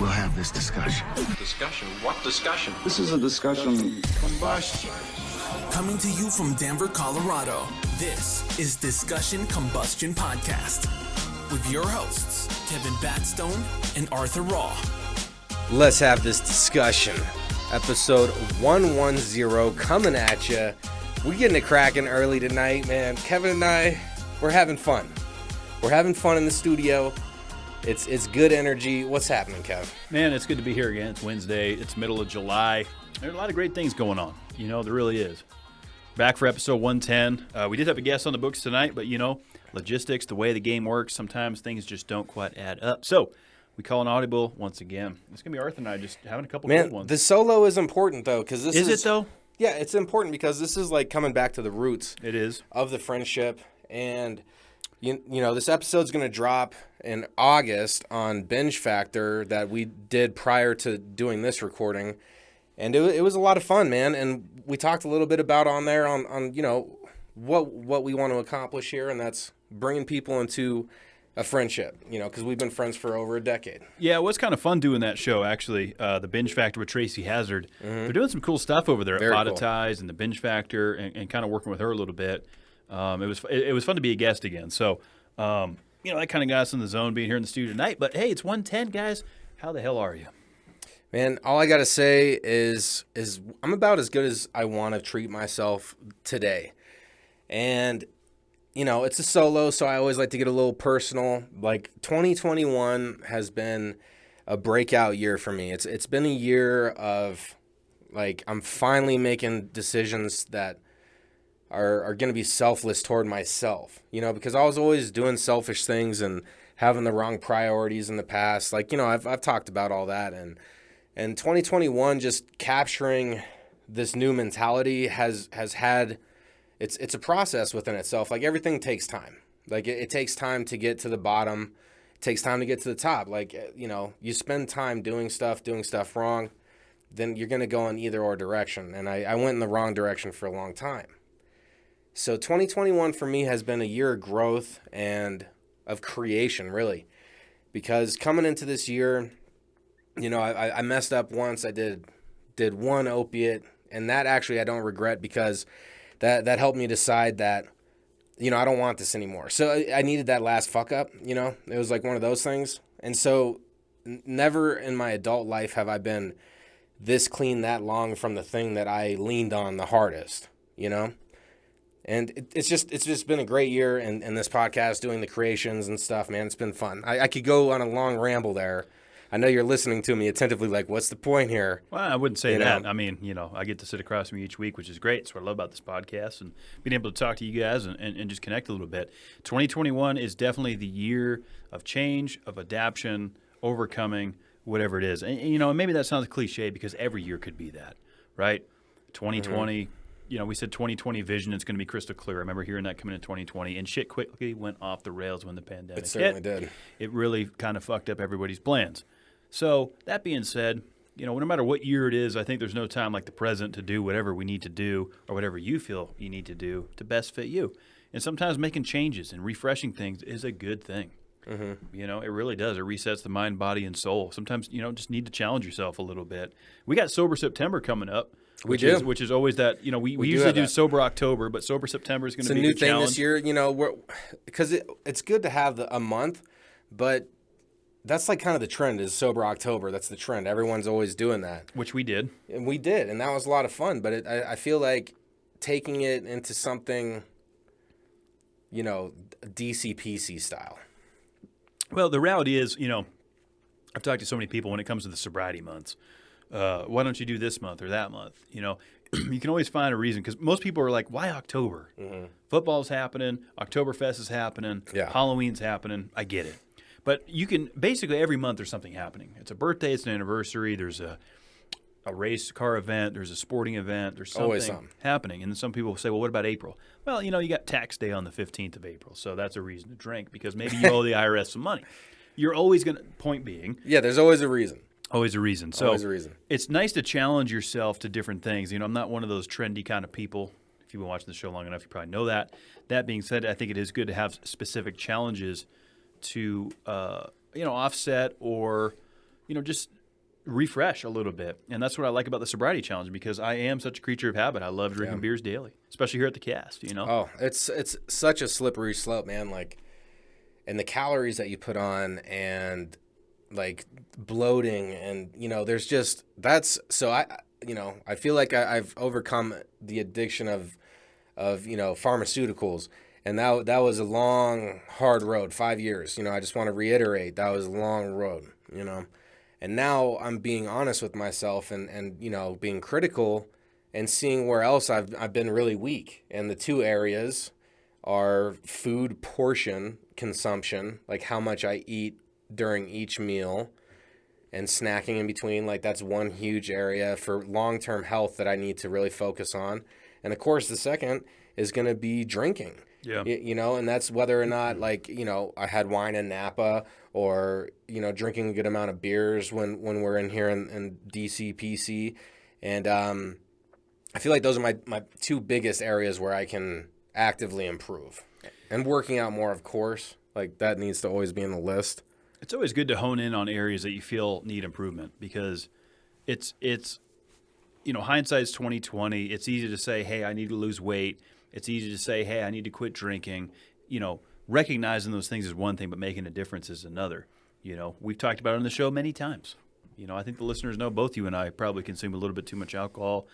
we'll have this discussion. Discussion? What discussion? This is a discussion. Combustion. Coming to you from Denver, Colorado, this is Discussion Combustion Podcast with your hosts, Kevin Batstone and Arthur Raw. Let's have this discussion. Episode 110 coming at you. We're getting it cracking early tonight, man. Kevin and I, we're having fun. We're having fun in the studio. It's good energy. What's happening, Kev? Man, it's good to be here again. It's Wednesday. It's middle of July. There's a lot of great things going on. You know, there really is. Back for episode 110. We did have a guest on the books tonight, but, you know, logistics, the way the game works, sometimes things just don't quite add up. So we call an audible once again. It's going to be Arthur and I just having a couple good ones. The solo is important, though, because this is... Is it, though? Yeah, it's important because this is like coming back to the roots. It is. Of the friendship. And, you know, this episode's going to drop in August on Binge Factor that we did prior to doing this recording. And it was a lot of fun, man. And we talked a little bit about on there on you know, what we want to accomplish here, and that's bringing people into a friendship, you know, because we've been friends for over a decade. Yeah, it was kind of fun doing that show, actually, the Binge Factor with Tracy Hazard. Mm-hmm. They're doing some cool stuff over there Very at cool. Podetize and the Binge Factor and kind of working with her a little bit. It was fun to be a guest again. So, you know, that kind of got us in the zone being here in the studio tonight. But, hey, it's 110, guys. How the hell are you? Man, all I got to say is I'm about as good as I want to treat myself today. And, you know, it's a solo, so I always like to get a little personal. Like, 2021 has been a breakout year for me. It's been a year of, like, I'm finally making decisions that are going to be selfless toward myself, you know, because I was always doing selfish things and having the wrong priorities in the past. Like, you know, I've talked about all that. And 2021, just capturing this new mentality has had, it's a process within itself. Like, everything takes time. Like, it takes time to get to the bottom. It takes time to get to the top. Like, you know, you spend time doing stuff wrong, then you're going to go in either or direction. And I went in the wrong direction for a long time. So 2021 for me has been a year of growth and of creation, really. Because coming into this year, you know, I messed up once. I did one opiate, and that actually I don't regret because that helped me decide that, you know, I don't want this anymore. So I needed that last fuck up, you know. It was like one of those things. And so never in my adult life have I been this clean that long from the thing that I leaned on the hardest, you know. And it's just been a great year, and this podcast, doing the creations and stuff, man, it's been fun. I could go on a long ramble there. I know you're listening to me attentively, like, what's the point here? Well, I wouldn't say that. Know? I mean, you know, I get to sit across from you each week, which is great. That's what I love about this podcast and being able to talk to you guys and just connect a little bit. 2021 is definitely the year of change, of adaptation, overcoming, whatever it is. And you know, maybe that sounds cliche because every year could be that, right? 2020, you know, we said 2020 vision is going to be crystal clear. I remember hearing that coming in 2020, and shit quickly went off the rails when the pandemic hit. It certainly did. It really kind of fucked up everybody's plans. So that being said, you know, no matter what year it is, I think there's no time like the present to do whatever we need to do or whatever you feel you need to do to best fit you. And sometimes making changes and refreshing things is a good thing. Mm-hmm. You know, it really does. It resets the mind, body, and soul. Sometimes, you know, just need to challenge yourself a little bit. We got Sober September coming up. Which is always that, you know, we usually do Sober October, but Sober September is going to be a new thing this year, you know, because it's good to have a month, but that's like kind of the trend is Sober October. That's the trend. Everyone's always doing that. Which we did. And we did, and that was a lot of fun, but I feel like taking it into something, you know, DCPC style. Well, the reality is, you know, I've talked to so many people when it comes to the sobriety months. Why don't you do this month or that month? You know, you can always find a reason because most people are like, why October? Mm-hmm. Football's happening. Oktoberfest is happening. Yeah. Halloween's happening. I get it. But you can basically every month there's something happening. It's a birthday. It's an anniversary. There's a race car event. There's a sporting event. There's something happening. And then some people say, well, what about April? Well, you know, you got tax day on the 15th of April. So that's a reason to drink because maybe you owe the IRS some money. You're always going to, point being. Yeah, there's always a reason. Always a reason. So always a reason. It's nice to challenge yourself to different things. You know, I'm not one of those trendy kind of people. If you've been watching the show long enough, you probably know that. That being said, I think it is good to have specific challenges to, offset or, just refresh a little bit. And that's what I like about the sobriety challenge, because I am such a creature of habit. I love drinking beers daily, especially here at the cast, Oh, it's such a slippery slope, man. Like, and the calories that you put on, and like bloating, and there's just I feel like I've overcome the addiction of pharmaceuticals, and that was a long, hard road, 5 years. I just want to reiterate, that was a long road, and now I'm being honest with myself, and being critical, and seeing where else I've been really weak. And the two areas are food portion consumption, like how much I eat during each meal, and snacking in between. Like, that's one huge area for long-term health that I need to really focus on. And of course, the second is going to be drinking. Yeah. And that's whether or not, like, I had wine in Napa, or, drinking a good amount of beers when we're in here in DC, PC. And I feel like those are my two biggest areas where I can actively improve. And working out more, of course, like that needs to always be in the list. It's always good to hone in on areas that you feel need improvement, because it's hindsight's 20/20. It's easy to say, hey, I need to lose weight. It's easy to say, hey, I need to quit drinking. Recognizing those things is one thing, but making a difference is another. We've talked about it on the show many times. I think the listeners know both you and I probably consume a little bit too much alcohol,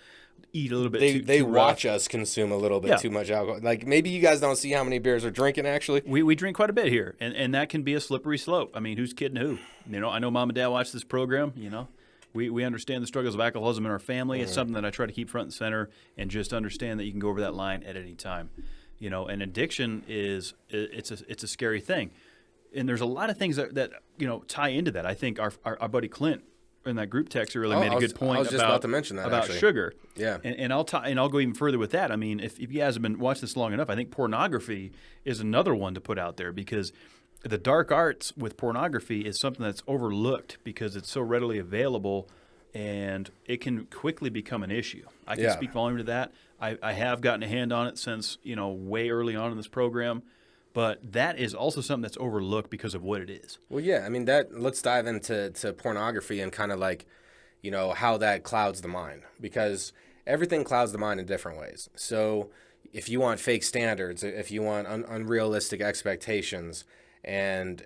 eat a little bit They too watch rough. us consume a little bit too much alcohol. Like, maybe you guys don't see how many beers we're drinking, actually. We drink quite a bit here, and that can be a slippery slope. I mean, who's kidding who? I know mom and dad watch this program. We understand the struggles of alcoholism in our family. It's something that I try to keep front and center, and just understand that you can go over that line at any time. And addiction it's a scary thing. And there's a lot of things that tie into that. I think our buddy Clint in that group text really made a good point. I was just about to mention that, about actually. sugar. Yeah. And I'll go even further with that. I mean, if you guys have been watching this long enough, I think pornography is another one to put out there, because the dark arts with pornography is something that's overlooked because it's so readily available, and it can quickly become an issue. I can speak volume to that. I have gotten a hand on it since, way early on in this program. But that is also something that's overlooked because of what it is. Well, yeah. I mean, let's dive into pornography and kind of like, how that clouds the mind, because everything clouds the mind in different ways. So if you want fake standards, if you want unrealistic expectations, and,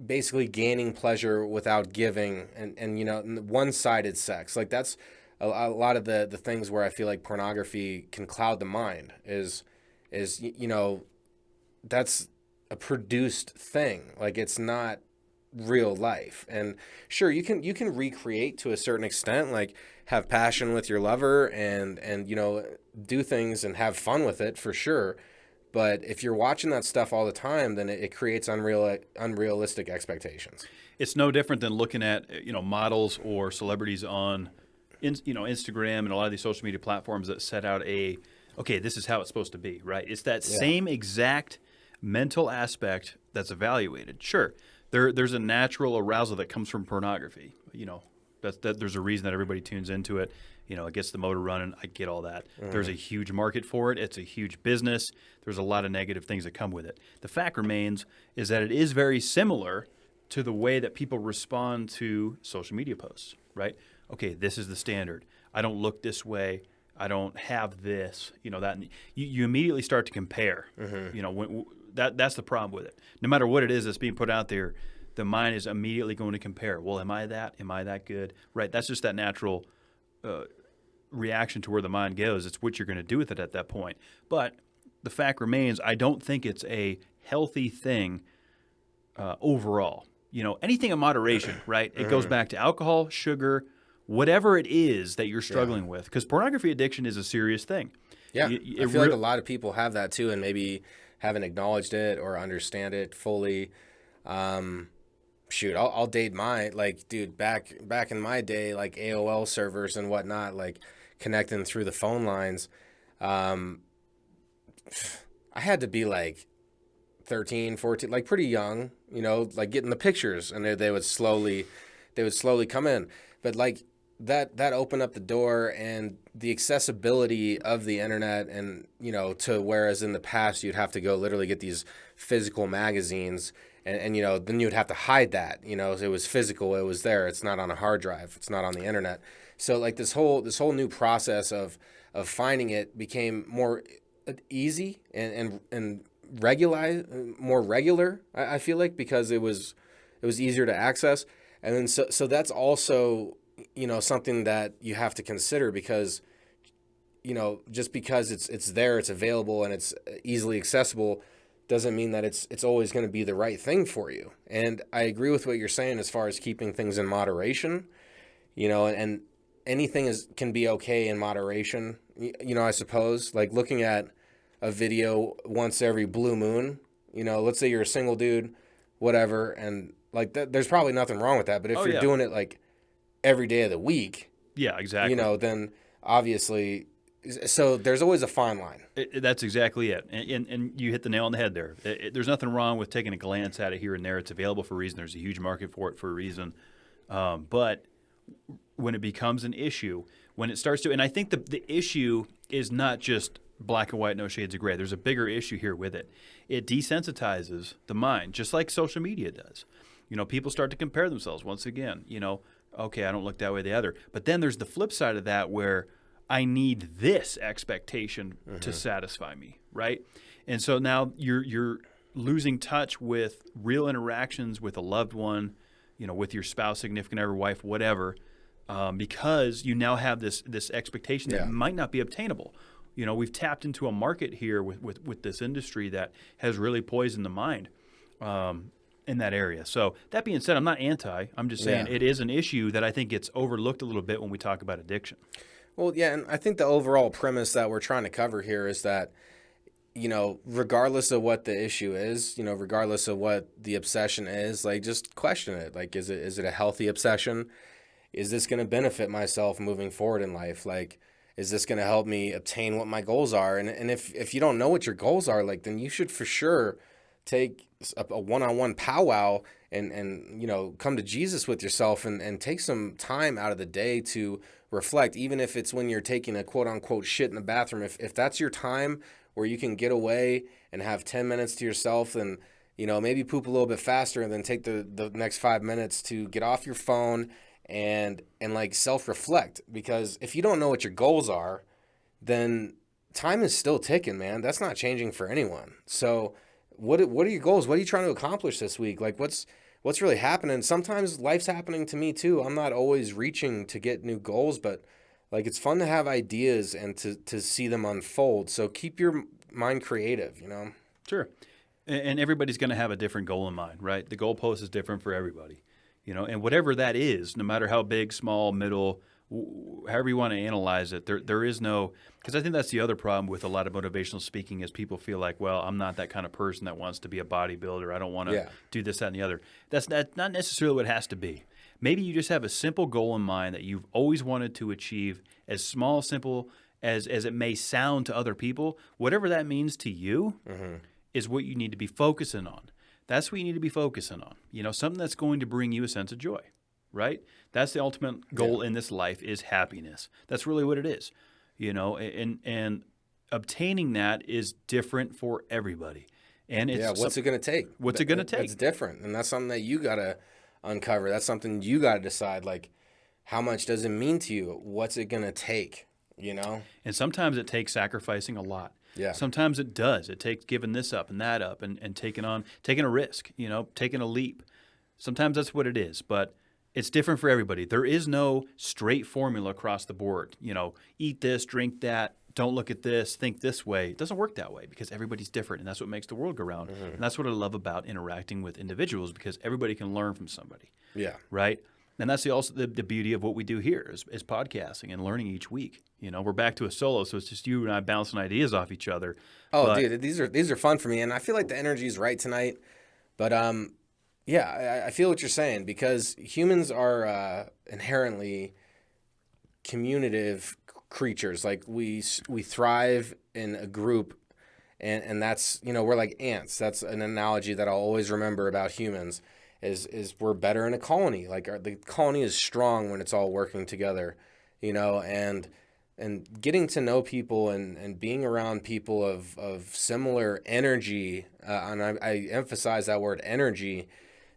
basically gaining pleasure without giving, and one-sided sex, like that's a lot of the things where I feel like pornography can cloud the mind is that's a produced thing. Like, it's not real life. And sure, you can recreate to a certain extent, like have passion with your lover and do things and have fun with it, for sure. But if you're watching that stuff all the time, then it creates unrealistic expectations. It's no different than looking at models or celebrities on Instagram and a lot of these social media platforms that set out okay, this is how it's supposed to be, right? It's that same exact mental aspect that's evaluated. Sure, there's a natural arousal that comes from pornography. There's a reason that everybody tunes into it. It gets the motor running. I get all that. Mm-hmm. There's a huge market for it. It's a huge business. There's a lot of negative things that come with it. The fact remains is that it is very similar to the way that people respond to social media posts, right? Okay, this is the standard. I don't look this way. I don't have this, that you immediately start to compare. Mm-hmm. That's the problem with it. No matter what it is that's being put out there, the mind is immediately going to compare. Well, am I that? Am I that good? Right. That's just that natural reaction to where the mind goes. It's what you're going to do with it at that point. But the fact remains, I don't think it's a healthy thing overall. Anything in moderation, right? It goes back to alcohol, sugar, whatever it is that you're struggling with, because pornography addiction is a serious thing. Yeah, I feel like a lot of people have that too, and maybe haven't acknowledged it or understand it fully. I'll date mine. Like, dude, back in my day, like AOL servers and whatnot, like connecting through the phone lines. I had to be like 13, 14, like pretty young, like getting the pictures, and they would slowly come in. But like that opened up the door, and the accessibility of the internet, and to whereas in the past you'd have to go literally get these physical magazines, And you know, then you would have to hide that. You know, it was physical, it was there. It's not on a hard drive. It's not on the internet. So like this whole new process of finding it became more easy and more regular. I feel like, because it was easier to access. And then so that's also, you know, something that you have to consider, because, you know, just because it's there, it's available, and it's easily accessible, doesn't mean that it's always going to be the right thing for you. And I agree with what you're saying as far as keeping things in moderation, you know, and anything can be okay in moderation, you know, I suppose. Like looking at a video once every blue moon, you know, let's say you're a single dude, whatever, and like that, there's probably nothing wrong with that. But if you're doing it like every day of the week, yeah, exactly, you know, then obviously, so there's always a fine line. That's exactly it. And you hit the nail on the head there. There's nothing wrong with taking a glance at it here and there. It's available for a reason. There's a huge market for it for a reason. But when it becomes an issue, when it starts to, and I think the issue is not just black and white, no shades of gray. There's a bigger issue here with it. It desensitizes the mind, just like social media does. You know, people start to compare themselves once again. You know, okay, I don't look that way, the other. But then there's the flip side of that, where I need this expectation to satisfy me, right? And so now you're losing touch with real interactions with a loved one, you know, with your spouse, significant other, wife, whatever, because you now have this expectation that might not be obtainable. You know, we've tapped into a market here with this industry that has really poisoned the mind in that area. So that being said, I'm not anti. I'm just saying it is an issue that I think gets overlooked a little bit when we talk about addiction. Well, yeah, and I think the overall premise that we're trying to cover here is that, you know, regardless of what the issue is, you know, regardless of what the obsession is, like, just question it. Like, is it a healthy obsession? Is this going to benefit myself moving forward in life? Like, is this going to help me obtain what my goals are? And if you don't know what your goals are, like, then you should for sure take a one-on-one powwow and you know, come to Jesus with yourself and take some time out of the day to reflect, even if it's when you're taking a quote-unquote shit in the bathroom. If that's your time where you can get away and have 10 minutes to yourself, and, you know, maybe poop a little bit faster and then take the next 5 minutes to get off your phone and like self-reflect. Because if you don't know what your goals are, then time is still ticking, man. That's not changing for anyone. So what are your goals? What are you trying to accomplish this week? Like, what's really happening? Sometimes life's happening to me too. I'm not always reaching to get new goals, but like, it's fun to have ideas and to see them unfold. So keep your mind creative, you know? Sure. And everybody's going to have a different goal in mind, right? The goalpost is different for everybody, you know, and whatever that is, no matter how big, small, middle, however you want to analyze it, there is no, because I think that's the other problem with a lot of motivational speaking is people feel like, well, I'm not that kind of person that wants to be a bodybuilder. I don't want to do this, that, and the other. That's not necessarily what it has to be. Maybe you just have a simple goal in mind that you've always wanted to achieve, as small, simple as it may sound to other people. Whatever that means to you is what you need to be focusing on. That's what you need to be focusing on. You know, something that's going to bring you a sense of joy, right? That's the ultimate goal in this life, is happiness. That's really what it is, you know, and obtaining that is different for everybody. And it's what's it going to take? What's it going to take? It's different. And that's something that you got to uncover. That's something you got to decide, like, how much does it mean to you? What's it going to take, you know? And sometimes it takes sacrificing a lot. Yeah. Sometimes it does. It takes giving this up and that up and taking a risk, you know, taking a leap. Sometimes that's what it is, but it's different for everybody. There is no straight formula across the board. You know, eat this, drink that, don't look at this, think this way. It doesn't work that way because everybody's different, and that's what makes the world go round. And that's what I love about interacting with individuals, because everybody can learn from somebody. Yeah. Right? And that's also the beauty of what we do here is podcasting and learning each week. You know, we're back to a solo, so it's just you and I bouncing ideas off each other. Oh, dude, these are fun for me, and I feel like the energy is right tonight. But yeah, I feel what you're saying, because humans are inherently communicative creatures. Like, we thrive in a group, and that's, you know, we're like ants. That's an analogy that I'll always remember about humans. Is we're better in a colony. Like, the colony is strong when it's all working together, you know, and getting to know people and being around people of similar energy, and I emphasize that word energy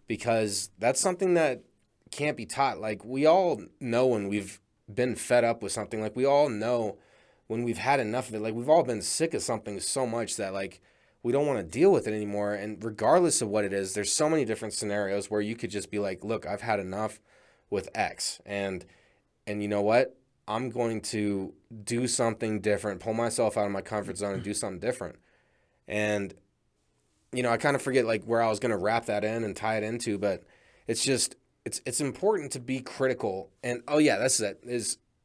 because that's something that can't be taught. Like, we all know when we've been fed up with something. Like, we all know when we've had enough of it. Like, we've all been sick of something so much that, like, we don't want to deal with it anymore. And regardless of what it is, there's so many different scenarios where you could just be like, look, I've had enough with X. And you know what? I'm going to do something different, pull myself out of my comfort zone and do something different. And, I kind of forget like where I was going to wrap that in and tie it into, but it's just, it's important to be critical. And, oh yeah, that's it,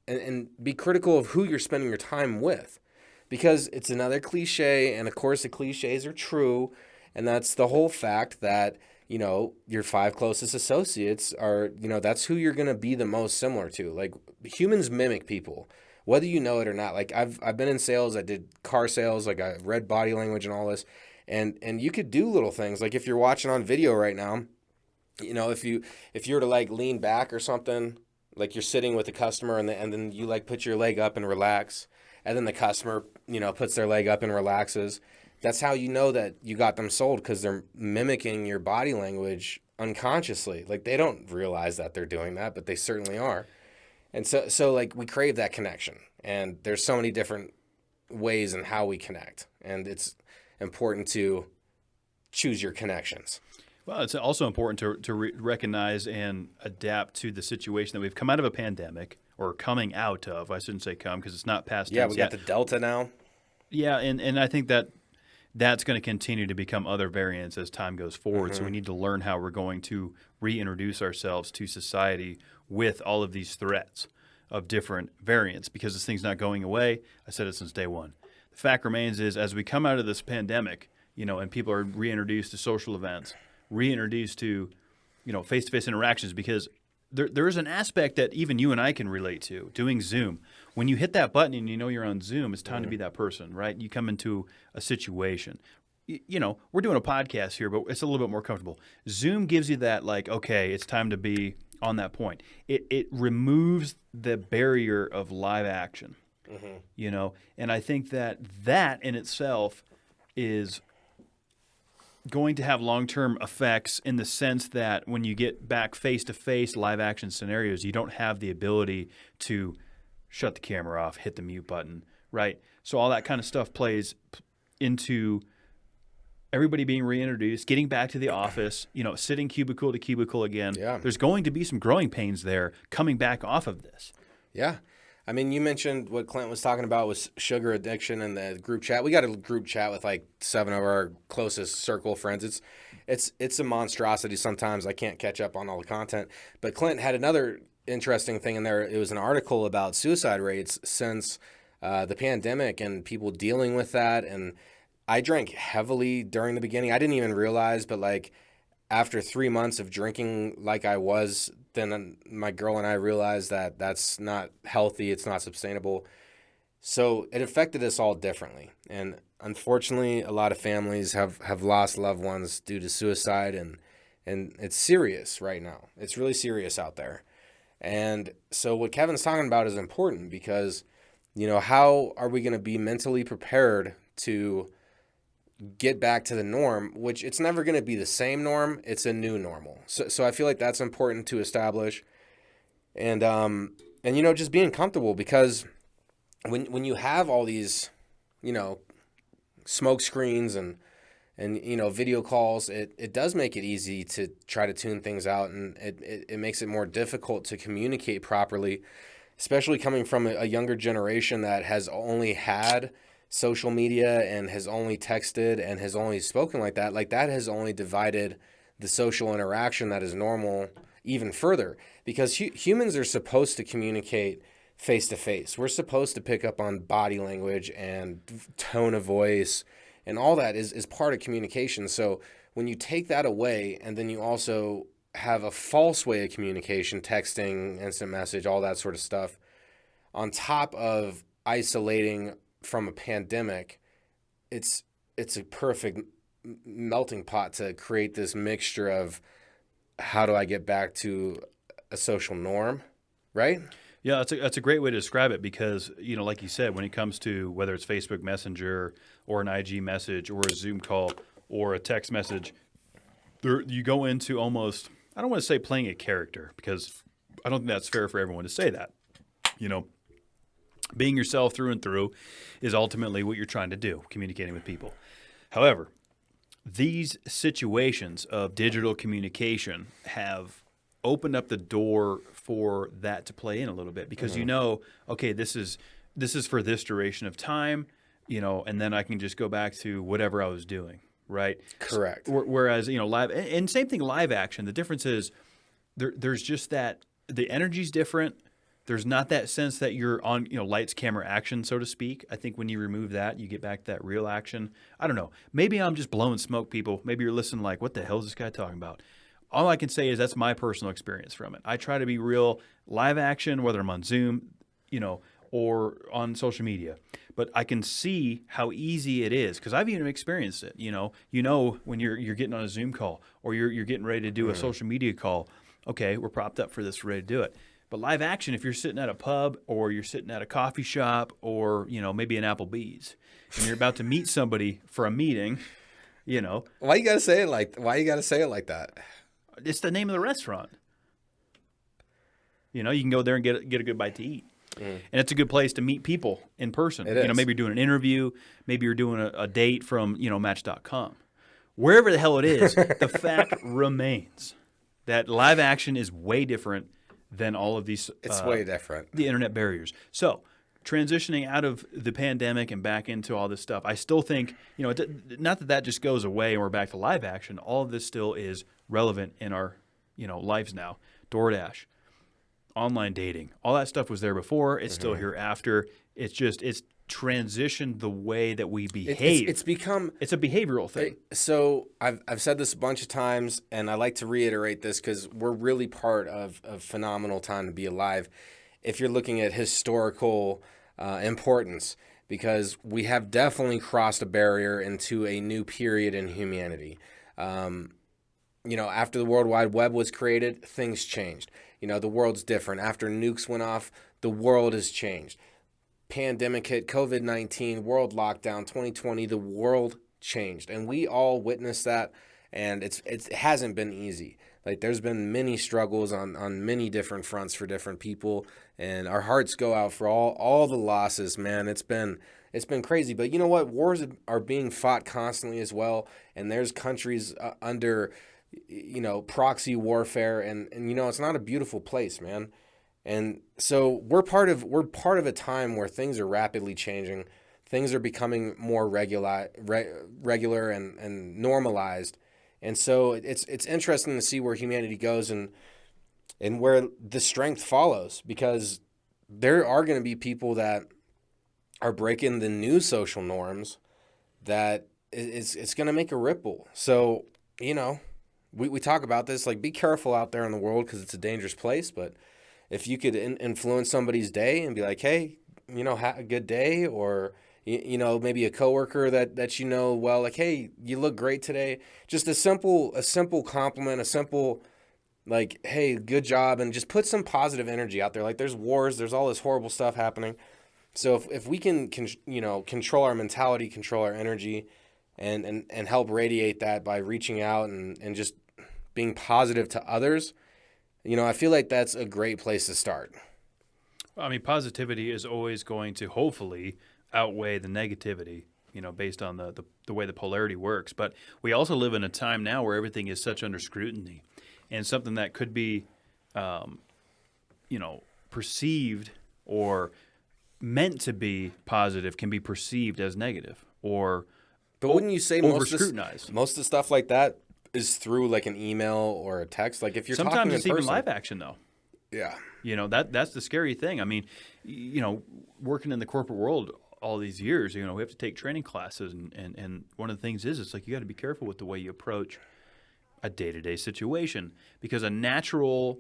and be critical of who you're spending your time with, because it's another cliche. And of course the cliches are true. And that's the whole fact that, your 5 closest associates are, that's who you're going to be the most similar to. Like, humans mimic people, whether you know it or not. Like, I've been in sales. I did car sales. Like, I read body language and all this. And you could do little things. Like, if you're watching on video right now, if you were to like lean back or something, like you're sitting with a customer and then you like put your leg up and relax. And then the customer, puts their leg up and relaxes. That's how you know that you got them sold, because they're mimicking your body language unconsciously. Like, they don't realize that they're doing that, but they certainly are. And so like, we crave that connection. And there's so many different ways in how we connect. And it's important to choose your connections. Well, it's also important to recognize and adapt to the situation that we've come out of a pandemic, or coming out of. I shouldn't say come, because it's not past tense Yeah, we got yet. the Delta now. Yeah, and I think that's going to continue to become other variants as time goes forward. So we need to learn how we're going to reintroduce ourselves to society with all of these threats of different variants, because this thing's not going away. I said it since day one. The fact remains is, as we come out of this pandemic, and people are reintroduced to social events, reintroduced to, face-to-face interactions, because there is an aspect that even you and I can relate to, doing Zoom. When you hit that button and you're on Zoom, it's time to be that person, right? You come into a situation. We're doing a podcast here, but it's a little bit more comfortable. Zoom gives you that, like, okay, it's time to be on that point. It removes the barrier of live action, and I think that in itself is going to have long-term effects, in the sense that when you get back face-to-face live action scenarios, you don't have the ability to shut the camera off, hit the mute button, right? So all that kind of stuff plays into everybody being reintroduced, getting back to the office, sitting cubicle to cubicle again. Yeah. There's going to be some growing pains there coming back off of this. Yeah. I mean, you mentioned what Clint was talking about was sugar addiction and the group chat. We got a group chat with like 7 of our closest circle friends. It's a monstrosity sometimes. I can't catch up on all the content. But Clint had another interesting thing in there. It was an article about suicide rates since the pandemic and people dealing with that. And I drank heavily during the beginning. I didn't even realize, but like after 3 months of drinking like I was, then my girl and I realized that that's not healthy. It's not sustainable. So it affected us all differently. And unfortunately, a lot of families have lost loved ones due to suicide. And it's serious right now. It's really serious out there. And so what Kevin's talking about is important, because, how are we going to be mentally prepared to get back to the norm, which it's never going to be the same norm. It's a new normal. So I feel like that's important to establish. And just being comfortable, because when you have all these, smoke screens and video calls, it does make it easy to try to tune things out, and it makes it more difficult to communicate properly, especially coming from a younger generation that has only had social media and has only texted and has only spoken like that. Like, that has only divided the social interaction that is normal even further, because humans are supposed to communicate face to face. We're supposed to pick up on body language and tone of voice, and all that is part of communication. So when you take that away, and then you also have a false way of communication, texting, instant message, all that sort of stuff, on top of isolating from a pandemic, it's a perfect melting pot to create this mixture of how do I get back to a social norm, right? Yeah, that's a great way to describe it because, like you said, when it comes to whether it's Facebook Messenger or an IG message or a Zoom call or a text message, you go into almost, I don't want to say playing a character because I don't think that's fair for everyone to say that. Being yourself through and through is ultimately what you're trying to do, communicating with people. However, these situations of digital communication have opened up the door for that to play in a little bit because okay, this is for this duration of time, and then I can just go back to whatever I was doing, right? Correct. Whereas, live and same thing, live action. The difference is there's just that the energy's different. There's not that sense that you're on, lights, camera, action, so to speak. I think when you remove that, you get back to that real action. I don't know. Maybe I'm just blowing smoke, people. Maybe you're listening like, what the hell is this guy talking about? All I can say is that's my personal experience from it. I try to be real live action, whether I'm on Zoom, or on social media. But I can see how easy it is because I've even experienced it. When you're getting on a Zoom call or you're getting ready to do a social media call. Okay, we're propped up for this, we're ready to do it. But live action, if you're sitting at a pub or you're sitting at a coffee shop or, maybe an Applebee's and you're about to meet somebody for a meeting, Why you gotta say it like that? It's the name of the restaurant. You can go there and get a good bite to eat. And it's a good place to meet people in person. It is. Maybe you're doing an interview, maybe you're doing a date from, Match.com. Wherever the hell it is, the fact remains that live action is way different than all of these. It's way different. The internet barriers. So transitioning out of the pandemic and back into all this stuff, I still think, not that just goes away and we're back to live action. All of this still is relevant in our, lives now. DoorDash, online dating, all that stuff was there before. It's still here after. It's transitioned the way that we behave. It's a behavioral thing. So I've said this a bunch of times, and I like to reiterate this because we're really part of a phenomenal time to be alive. If you're looking at historical importance, because we have definitely crossed a barrier into a new period in humanity. After the World Wide Web was created, things changed. The world's different. After nukes went off, the world has changed. Pandemic hit, COVID-19, world lockdown, 2020, the world changed. And we all witnessed that, and it hasn't been easy. Like, there's been many struggles on many different fronts for different people, and our hearts go out for all the losses, man. It's been crazy. But you know what? Wars are being fought constantly as well, and there's countries under, proxy warfare, and it's not a beautiful place, man. And so we're part of a time where things are rapidly changing. Things are becoming more regular and normalized. And so it's interesting to see where humanity goes and where the strength follows, because there are going to be people that are breaking the new social norms that it's going to make a ripple. So, we talk about this, like, be careful out there in the world because it's a dangerous place, but if you could influence somebody's day and be like, hey, have a good day, or, maybe a coworker that well, like, hey, you look great today. Just a simple compliment, a simple, like, hey, good job, and just put some positive energy out there. Like, there's wars, there's all this horrible stuff happening. So if we can control our mentality, control our energy, and help radiate that by reaching out and just being positive to others, I feel like that's a great place to start. I mean, positivity is always going to hopefully outweigh the negativity, based on the way the polarity works. But we also live in a time now where everything is such under scrutiny, and something that could be, perceived or meant to be positive can be perceived as negative or But wouldn't you say most over-scrutinized. Most of the stuff like that is through like an email or a text? Like if you're Sometimes talking in it's person, even live action though. Yeah. That's the scary thing. I mean, working in the corporate world all these years, we have to take training classes, and one of the things is it's like you got to be careful with the way you approach a day-to-day situation, because a natural,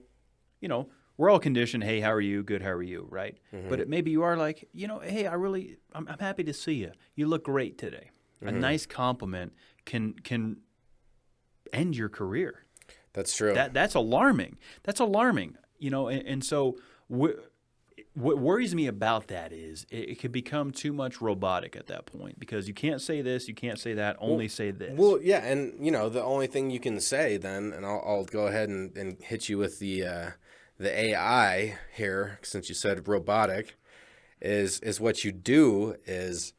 we're all conditioned, hey, how are you? Good, how are you? Right? Mm-hmm. But maybe you are like, hey, I'm happy to see you. You look great today. Mm-hmm. A nice compliment can end your career. That's true. That's alarming. And so What worries me about that is it could become too much robotic at that point because you can't say this, you can't say that, only say this. Well, yeah, and the only thing you can say then, and I'll go ahead and hit you with the AI here, since you said robotic, is what you do is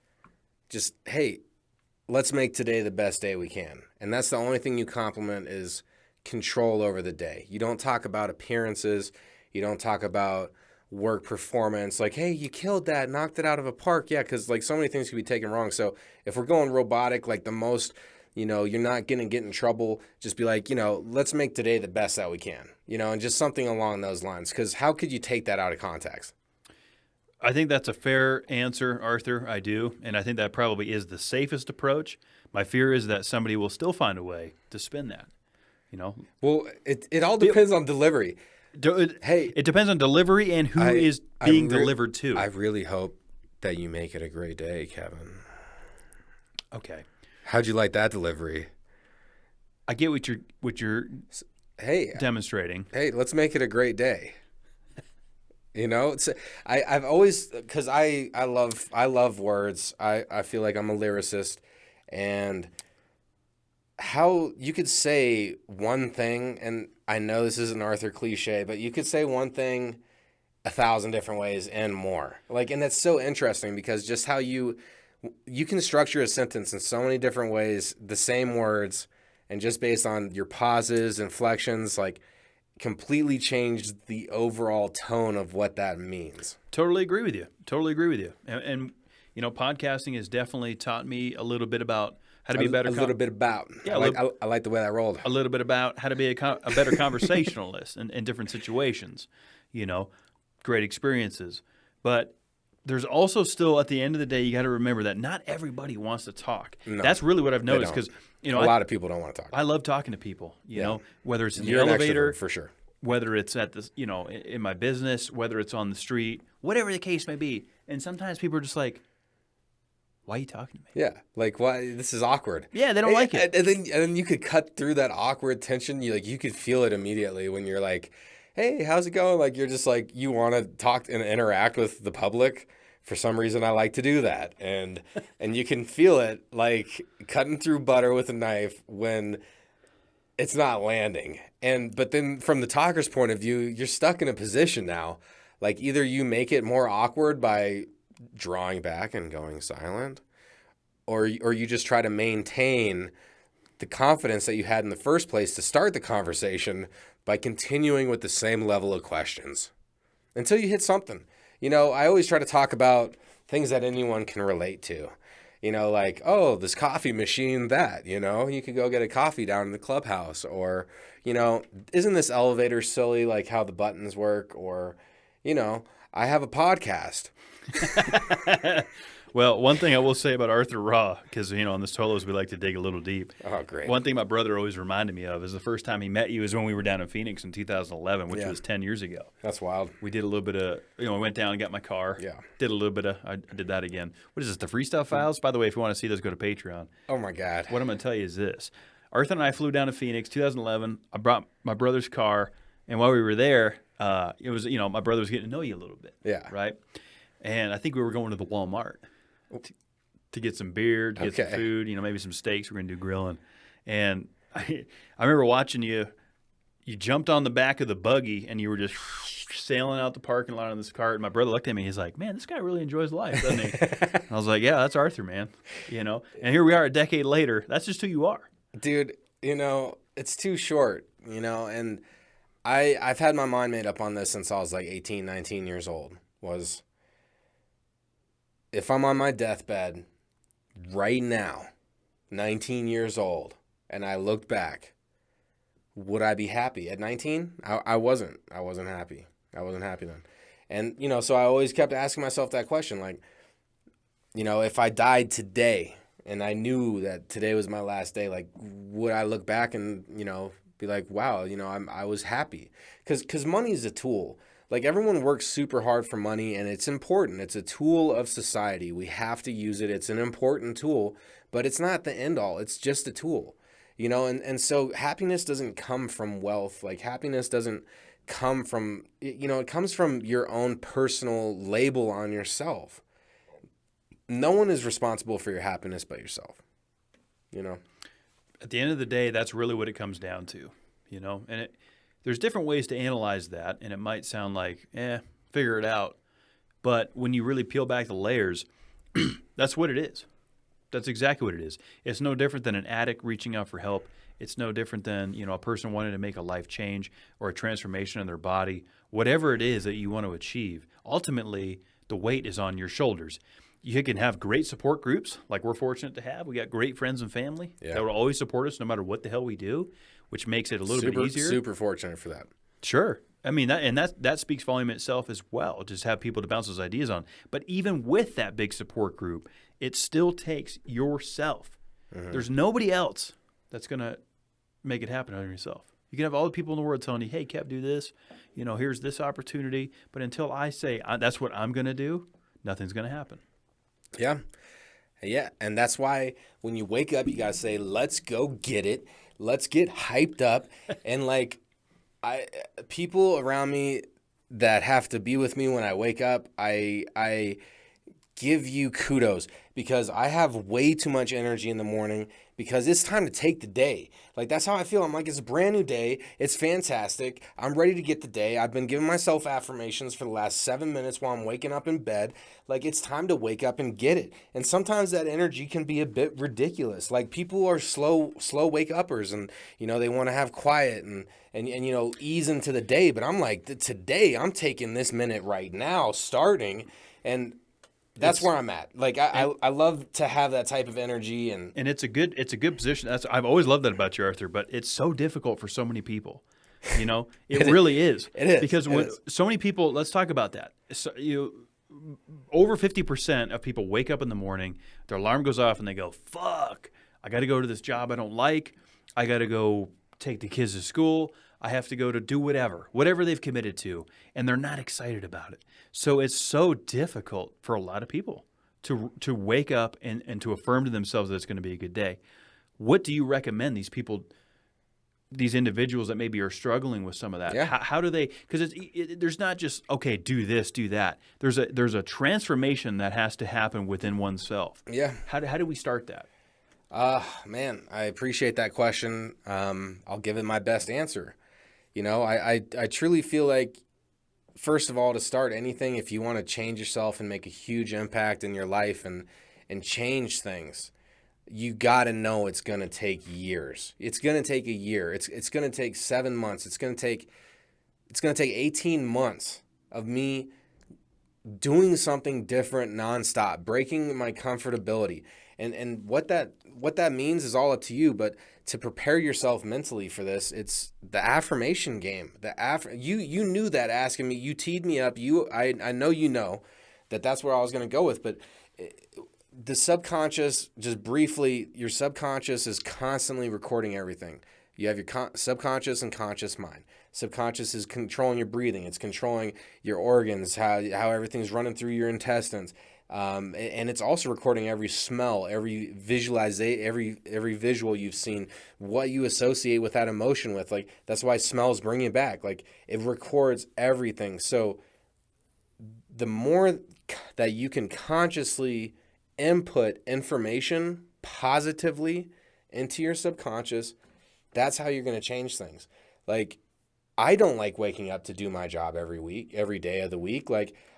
just, hey, let's make today the best day we can. And that's the only thing you compliment is control over the day. You don't talk about appearances. You don't talk about work performance. Like, hey, you killed that, knocked it out of a park. Yeah, because like so many things can be taken wrong. So if we're going robotic, like the most, you're not going to get in trouble. Just be like, let's make today the best that we can, and just something along those lines. Because how could you take that out of context? I think that's a fair answer, Arthur. I do. And I think that probably is the safest approach. My fear is that somebody will still find a way to spin that, Well, it all depends on delivery. Hey, it depends on delivery and who is being delivered to. I really hope that you make it a great day, Kevin. Okay. How'd you like that delivery? I get what you're demonstrating. Hey, let's make it a great day. I've always, because I love words. I feel like I'm a lyricist, and how you could say one thing, and I know this is an Arthur cliche, but you could say one thing 1,000 different ways and more. And that's so interesting because just how you can structure a sentence in so many different ways, the same words, and just based on your pauses, inflections, completely changed the overall tone of what that means. Totally agree with you. And podcasting has definitely taught me a little bit about how to be a better... Yeah, I like the way that rolled. A little bit about how to be a better conversationalist in different situations. Great experiences. But there's also still, at the end of the day, you got to remember that not everybody wants to talk. No, that's really what I've noticed because a lot of people don't want to talk. I love talking to people. You know, whether it's in the elevator, for sure, whether it's at the in my business, whether it's on the street, whatever the case may be. And sometimes people are just like, "Why are you talking to me?" Yeah, why? This is awkward. Yeah, they don't like it. And then you could cut through that awkward tension. You could feel it immediately when you're like, "Hey, how's it going?" You're just you want to talk and interact with the public. For some reason, I like to do that, and you can feel it cutting through butter with a knife when it's not landing. But then from the talker's point of view, you're stuck in a position now. Either you make it more awkward by drawing back and going silent, or you just try to maintain the confidence that you had in the first place to start the conversation by continuing with the same level of questions until you hit something. I always try to talk about things that anyone can relate to. Oh, this coffee machine that, you could go get a coffee down in the clubhouse. Or, isn't this elevator silly, how the buttons work? Or, I have a podcast. Well, one thing I will say about Arthur Raw, because, on the solos we like to dig a little deep. Oh, great. One thing my brother always reminded me of is the first time he met you is when we were down in Phoenix in 2011, which was 10 years ago. That's wild. We did a little bit of, I went down and got my car. Yeah. Did a little bit of, I did that again. What is this, the Freestyle Files? By the way, if you want to see those, go to Patreon. Oh, my God. What I'm going to tell you is this. Arthur and I flew down to Phoenix 2011. I brought my brother's car, and while we were there, it was, my brother was getting to know you a little bit. Yeah. Right? And I think we were going to the Walmart to get some beer, to get some food, maybe some steaks. We're going to do grilling. And I remember watching you. You jumped on the back of the buggy, and you were just sailing out the parking lot on this cart. And my brother looked at me. He's like, "Man, this guy really enjoys life, doesn't he?" And I was like, "Yeah, that's Arthur, man." And here we are a decade later. That's just who you are. Dude, it's too short, and I've had my mind made up on this since I was 18, 19 years old, was if I'm on my deathbed right now, 19 years old, and I looked back, would I be happy? At 19, I wasn't. I wasn't happy. I wasn't happy then. And, so I always kept asking myself that question, if I died today and I knew that today was my last day, would I look back and, be like, wow, I was happy? Because money is a tool. Everyone works super hard for money, and it's important. It's a tool of society. We have to use it. It's an important tool, but it's not the end all. It's just a tool, and so happiness doesn't come from wealth. Happiness doesn't come from, it comes from your own personal label on yourself. No one is responsible for your happiness but yourself, At the end of the day, that's really what it comes down to, and there's different ways to analyze that, and it might sound like, figure it out. But when you really peel back the layers, that's what it is. That's exactly what it is. It's no different than an addict reaching out for help. It's no different than, a person wanting to make a life change or a transformation in their body. Whatever it is that you want to achieve, ultimately, the weight is on your shoulders. You can have great support groups like we're fortunate to have. We got great friends and family that will always support us no matter what the hell we do, which makes it a little bit easier. Super fortunate for that. Sure. I mean, that speaks volume itself as well, just have people to bounce those ideas on. But even with that big support group, it still takes yourself. Mm-hmm. There's nobody else that's going to make it happen on yourself. You can have all the people in the world telling you, hey, Kev, do this. Here's this opportunity. But until I say that's what I'm going to do, nothing's going to happen. Yeah. Yeah. And that's why when you wake up, you got to say, let's go get it. Let's get hyped up. And people around me that have to be with me when I wake up, I give you kudos because I have way too much energy in the morning because it's time to take the day. That's how I feel. I'm like, it's a brand new day. It's fantastic. I'm ready to get the day. I've been giving myself affirmations for the last 7 minutes while I'm waking up in bed. It's time to wake up and get it. And sometimes that energy can be a bit ridiculous. People are slow wake uppers and, they want to have quiet and ease into the day. But I'm like, today I'm taking this minute right now starting, and that's where I'm at. I love to have that type of energy, and it's a good position. I've always loved that about you, Arthur. But it's so difficult for so many people. It really is. It is because so many people. Let's talk about that. So, over 50% of people wake up in the morning, their alarm goes off, and they go, "Fuck! I got to go to this job I don't like. I got to go take the kids to school. I have to go to do whatever they've committed to," and they're not excited about it. So it's so difficult for a lot of people to wake up and to affirm to themselves that it's going to be a good day. What do you recommend these individuals that maybe are struggling with some of that? Yeah. How do they? Because there's not just, okay, do this, do that. There's a transformation that has to happen within oneself. Yeah. How do we start that? Man, I appreciate that question. I'll give it my best answer. I truly feel like, first of all, to start anything, if you want to change yourself and make a huge impact in your life and change things, you got to know it's going to take years. It's going to take a year. It's going to take 7 months. It's going to take 18 months of me doing something different nonstop, breaking my comfortability. And what that means is all up to you, but to prepare yourself mentally for this, it's the affirmation game. You knew that asking me, you teed me up. I know that's where I was going to go with, but the subconscious, just briefly, your subconscious is constantly recording everything. You have your subconscious and conscious mind. Subconscious is controlling your breathing. It's controlling your organs, how everything's running through your intestines. And it's also recording every smell, every every visual you've seen, what you associate with that emotion with. That's why smells bring you back. It records everything. So the more that you can consciously input information positively into your subconscious, that's how you're going to change things. I don't like waking up to do my job every day of the week.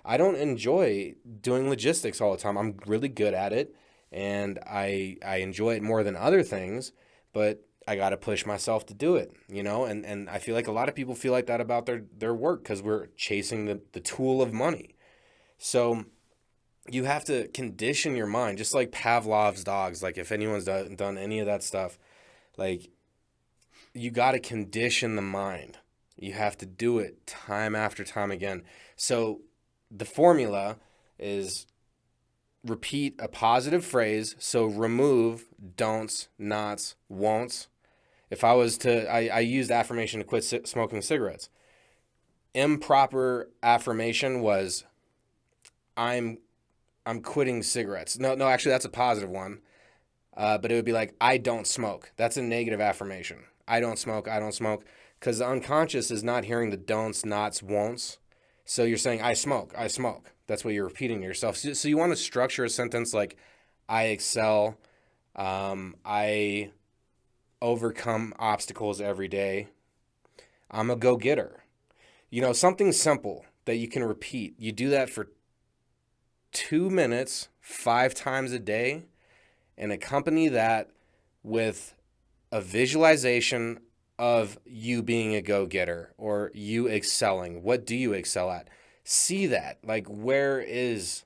I don't enjoy doing logistics all the time. I'm really good at it, and I enjoy it more than other things, but I got to push myself to do it, and I feel like a lot of people feel like that about their work because we're chasing the tool of money. So you have to condition your mind, just like Pavlov's dogs. If anyone's done any of that stuff, you got to condition the mind. You have to do it time after time again. So the formula is repeat a positive phrase. So remove don'ts, nots, won'ts. If I was to, I used affirmation to quit smoking cigarettes. Improper affirmation was, I'm quitting cigarettes. No, actually that's a positive one. But it would be I don't smoke. That's a negative affirmation. I don't smoke. because the unconscious is not hearing the don'ts, nots, won'ts. So you're saying, I smoke. That's what you're repeating to yourself. So you want to structure a sentence like, I excel, I overcome obstacles every day, I'm a go-getter. Something simple that you can repeat. You do that for 2 minutes, 5 times a day, and accompany that with a visualization of you being a go-getter or you excelling. What do you excel at? See that. Like, where is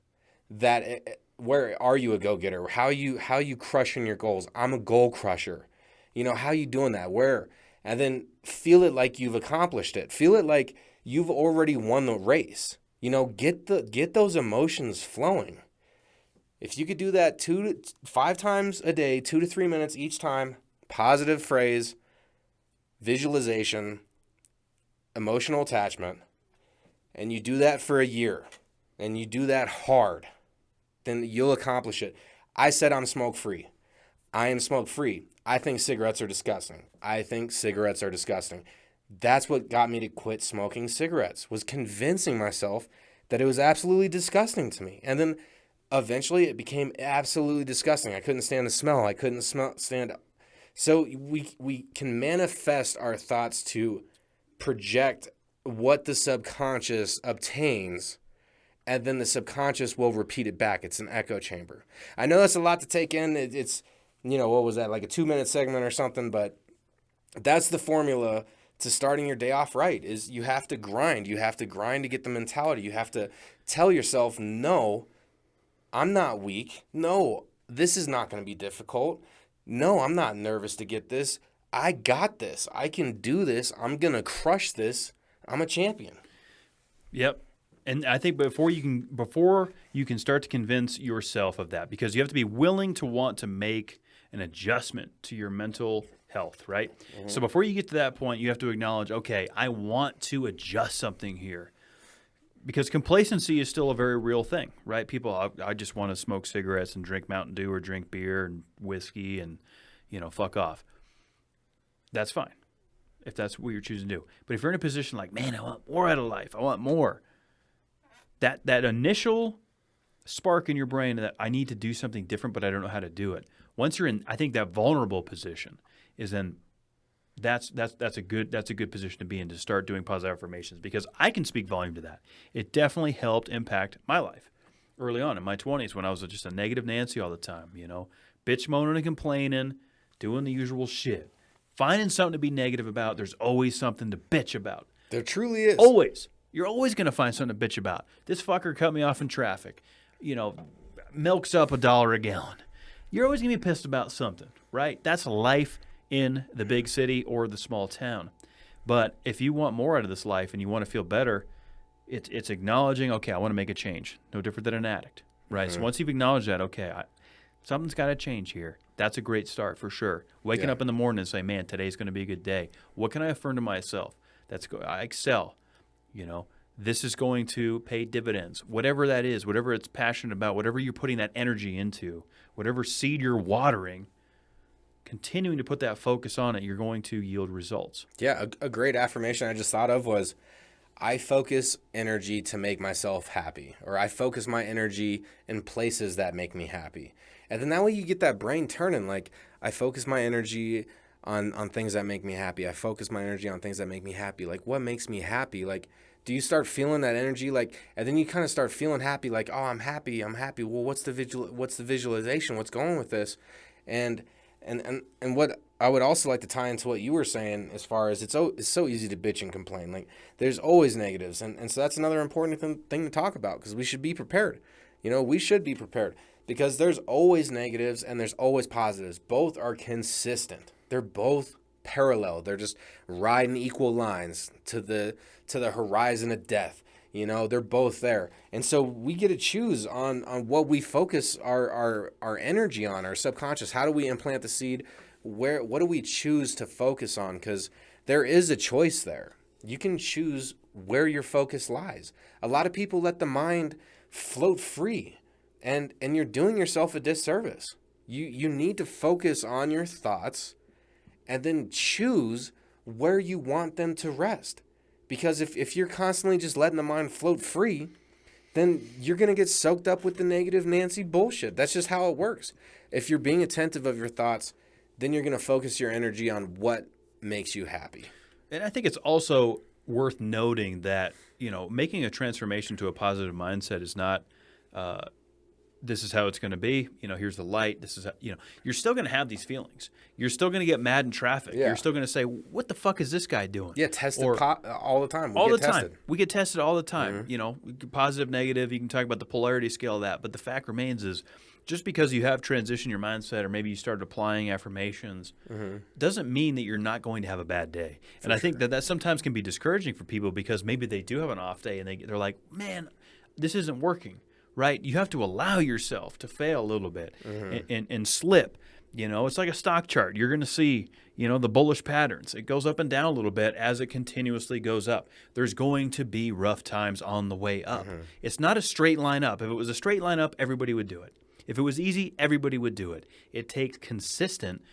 that? Where are you a go-getter? How you crushing your goals? I'm a goal crusher. How you doing that? Where? And then feel it like you've accomplished it. Feel it like you've already won the race. Get those emotions flowing. If you could do that 2 to 5 times a day, 2 to 3 minutes each time, positive phrase, visualization, emotional attachment, and you do that for a year, and you do that hard, then you'll accomplish it. I said I'm smoke-free. I am smoke-free. I think cigarettes are disgusting. That's what got me to quit smoking cigarettes, was convincing myself that it was absolutely disgusting to me. And then eventually it became absolutely disgusting. I couldn't stand the smell. I couldn't stand it. So we can manifest our thoughts to project what the subconscious obtains, and then the subconscious will repeat it back. It's an echo chamber. I know that's a lot to take in. It's, what was that, like a 2-minute segment or something, but that's the formula to starting your day off right, is you have to grind. You have to grind to get the mentality. You have to tell yourself, no, I'm not weak. No, this is not going to be difficult. No, I'm not nervous to get this. I got this. I can do this. I'm going to crush this. I'm a champion. Yep. And I think before you can start to convince yourself of that, because you have to be willing to want to make an adjustment to your mental health, right? Mm-hmm. So before you get to that point, you have to acknowledge, okay, I want to adjust something here. Because complacency is still a very real thing, right? People, I just want to smoke cigarettes and drink Mountain Dew or drink beer and whiskey and, fuck off. That's fine if that's what you're choosing to do. But if you're in a position like, man, I want more out of life, I want more, that initial spark in your brain that I need to do something different, but I don't know how to do it. Once you're in, I think that vulnerable position is then that's a good position to be in, to start doing positive affirmations, because I can speak volume to that. It definitely helped impact my life early on in my 20s when I was just a negative Nancy all the time, bitch moaning and complaining, doing the usual shit, finding something to be negative about. There's always something to bitch about. There truly is. Always. You're always going to find something to bitch about. This fucker cut me off in traffic. Milk's up $1 a gallon. You're always going to be pissed about something, right? That's life in the big city or the small town. But if you want more out of this life and you want to feel better, it's acknowledging, okay, I want to make a change. No different than an addict, right? Mm-hmm. So once you've acknowledged that, okay, something's got to change here. That's a great start for sure. Waking up in the morning and say, man, today's going to be a good day. What can I affirm to myself? I excel. This is going to pay dividends. Whatever that is, whatever it's passionate about, whatever you're putting that energy into, whatever seed you're watering, continuing to put that focus on it, you're going to yield results. Yeah, a great affirmation I just thought of was, I focus energy to make myself happy, or I focus my energy in places that make me happy. And then that way you get that brain turning, like, I focus my energy on things that make me happy. I focus my energy on things that make me happy. Like, what makes me happy? Like, do you start feeling that energy? Like, and then you kind of start feeling happy, like, oh, I'm happy. Well, what's the visualization? What's going with this? And what I would also like to tie into what you were saying, as far as it's so easy to bitch and complain. Like, there's always negatives. And so that's another important thing to talk about, because we should be prepared. We should be prepared, because there's always negatives and there's always positives. Both are consistent. They're both parallel. They're just riding equal lines to the horizon of death. They're both there. And so we get to choose on what we focus our energy on, our subconscious. How do we implant the seed? What do we choose to focus on? Because there is a choice there. You can choose where your focus lies. A lot of people let the mind float free, and you're doing yourself a disservice. You need to focus on your thoughts and then choose where you want them to rest. Because if you're constantly just letting the mind float free, then you're going to get soaked up with the negative Nancy bullshit. That's just how it works. If you're being attentive of your thoughts, then you're going to focus your energy on what makes you happy. And I think it's also worth noting that, making a transformation to a positive mindset is not, this is how it's going to be. Here's the light. This is how, you're still going to have these feelings. You're still going to get mad in traffic. Yeah. You're still going to say, what the fuck is this guy doing? Yeah, tested all the time. All the tested. time. We get tested all the time. Positive, negative. You can talk about the polarity scale of that. But the fact remains is just because you have transitioned your mindset or maybe you started applying affirmations doesn't mean that you're not going to have a bad day. And I think that sometimes can be discouraging for people because maybe they do have an off day and they're like, man, this isn't working. Right? You have to allow yourself to fail a little bit and slip. It's like a stock chart. You're going to see, the bullish patterns. It goes up and down a little bit as it continuously goes up. There's going to be rough times on the way up. It's not a straight line up. If it was a straight line up, everybody would do it. If it was easy, everybody would do it. It takes consistent,